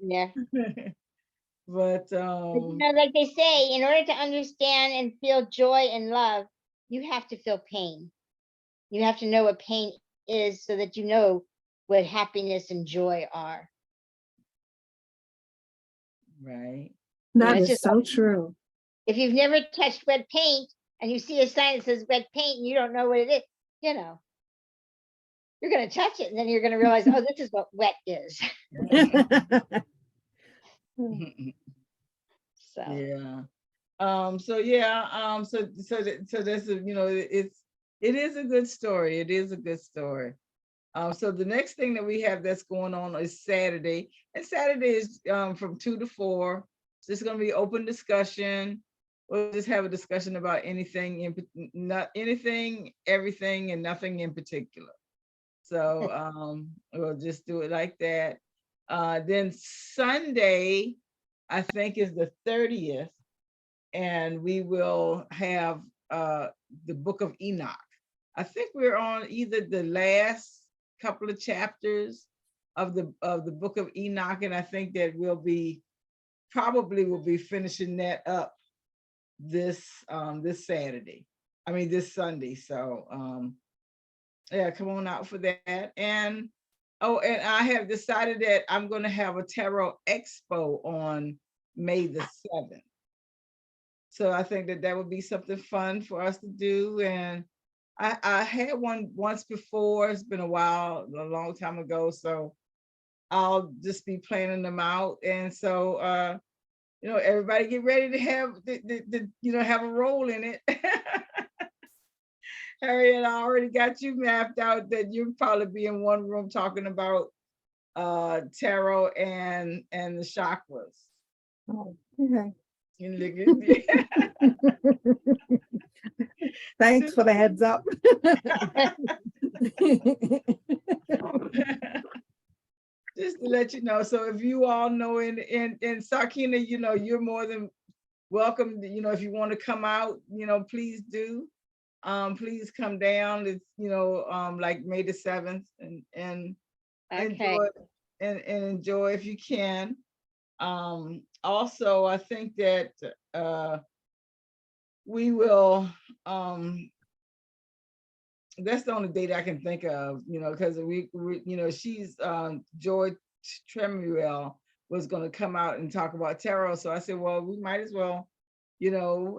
there. But But, like they say, in order to understand and feel joy and love, you have to feel pain. You have to know what pain is so that you know what happiness and joy are. right. That It's is just so true. if you've never touched wet paint and you see a sign that says wet paint and you don't know what it is, you're going to touch it and then you're going to realize, oh, this is what wet is. So Yeah. So yeah. So that's it is a good story. It is a good story. So the next thing that we have that's going on is Saturday, and Saturday is from 2 to 4. So it's going to be open discussion. We'll just have a discussion about anything, not anything, everything, and nothing in particular. So we'll just do it like that. Then Sunday, I think, is the 30th, and we will have the Book of Enoch. I think we're on either the last couple of chapters of the Book of Enoch, and I think that we'll be finishing that up this Saturday. I mean this Sunday. So yeah, come on out for that. And I have decided that I'm going to have a tarot expo on May the 7th. So I think that would be something fun for us to do. And I had one once before. It's been a while, a long time ago. So I'll just be planning them out. And so, everybody get ready to have have a role in it. Harriet, I already got you mapped out that you'll probably be in one room talking about tarot and the chakras. Oh, okay. And look at me. Thanks for the heads up. Just to let you know. So if you all know in Sakina, you're more than welcome. If you want to come out, please do. Please come down. It's like May the 7th, and okay. enjoy if you can. Also, I think that we will that's the only date I can think of, because we she's Joy Tremuel was going to come out and talk about tarot. So I said, well, we might as well,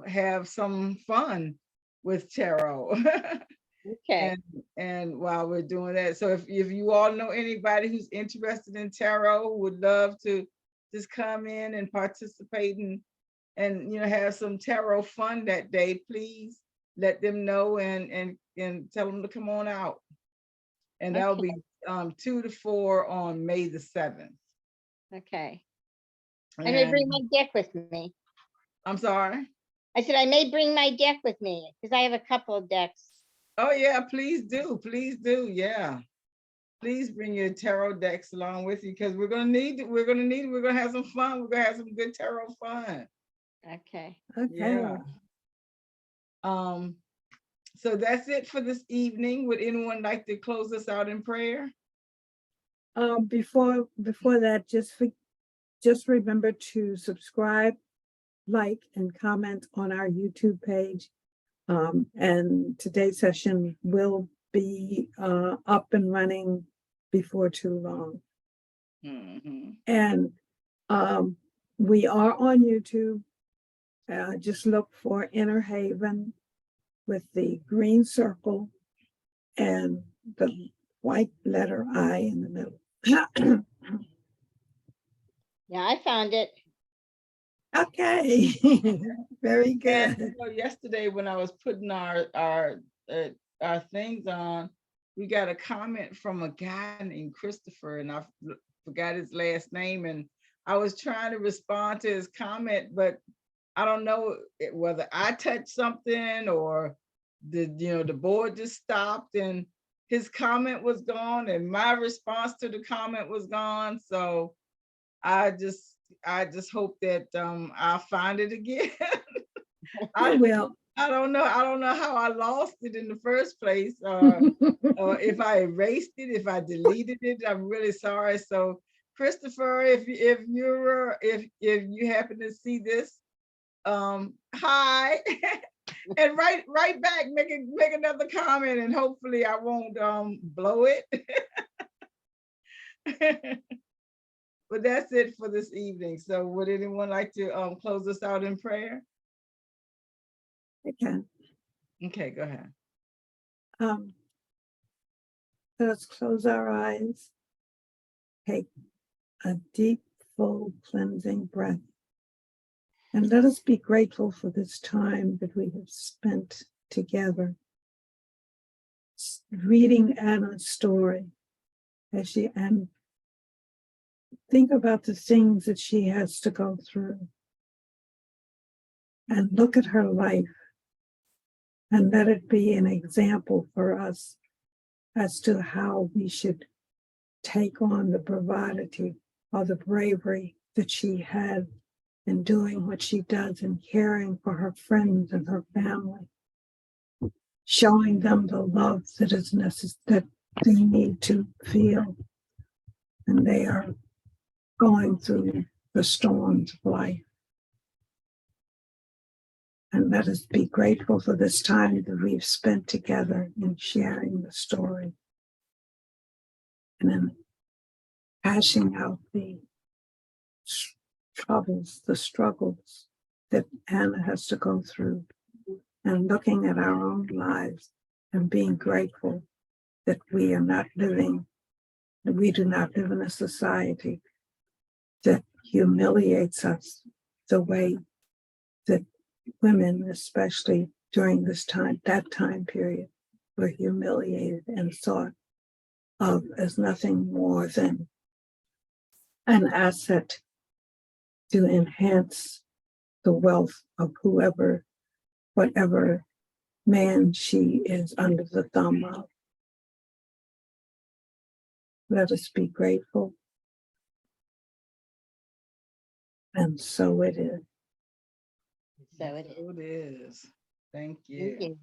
have some fun with tarot. Okay. and while we're doing that, so if you all know anybody who's interested in tarot, would love to just come in and participate and have some tarot fun that day, please let them know and tell them to come on out. And that'll be 2 to 4 on May the 7th. Okay. I And may bring my deck with me. I'm sorry. I said I may bring my deck with me because I have a couple of decks. Oh yeah, please do. Yeah. Please bring your tarot decks along with you, because we're gonna have some fun. We're gonna have some good tarot fun. Okay. Okay. Yeah. So that's it for this evening. Would anyone like to close us out in prayer? Before that, just remember to subscribe, like, and comment on our YouTube page. And today's session will be up and running before too long. Mm-hmm. And we are on YouTube. Just look for Inner Haven. with the green circle and the white letter I in the middle. Yeah, I found it. Okay, very And good. you know, yesterday when I was putting our things on, we got a comment from a guy named Christopher, and I forgot his last name, and I was trying to respond to his comment, but I don't know whether I touched something or the board just stopped and his comment was gone and my response to the comment was gone. So I just hope that I'll find it again. I I will. I don't know how I lost it in the first place, or if I erased it, if I deleted it. I'm really sorry. So Christopher, if you happen to see this, hi. And write back, make another comment, and hopefully I won't blow it. But that's it for this evening. So would anyone like to close us out in prayer? Okay. Okay, go ahead. Let's close our eyes. Take a deep, full, cleansing breath. And let us be grateful for this time that we have spent together, reading Anna's story and think about the things that she has to go through. And look at her life and let it be an example for us as to how we should take on the bravado or the bravery that she had in doing what she does and caring for her friends and her family, showing them the love that is necessary, that they need to feel. And they are going through the storms of life. And let us be grateful for this time that we've spent together in sharing the story and in hashing out the troubles, the struggles that Anna has to go through, and looking at our own lives and being grateful that we do not live in a society that humiliates us the way that women, especially during that time period, were humiliated and thought of as nothing more than an asset to enhance the wealth of whatever man she is under the thumb of. Let us be grateful. And so it is. So it is. So it is. Thank Thank you. you.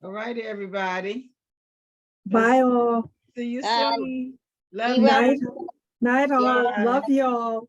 All right, everybody. Bye all. See you Bye. soon. Love Be you. well. Night all. Yeah. Love y'all.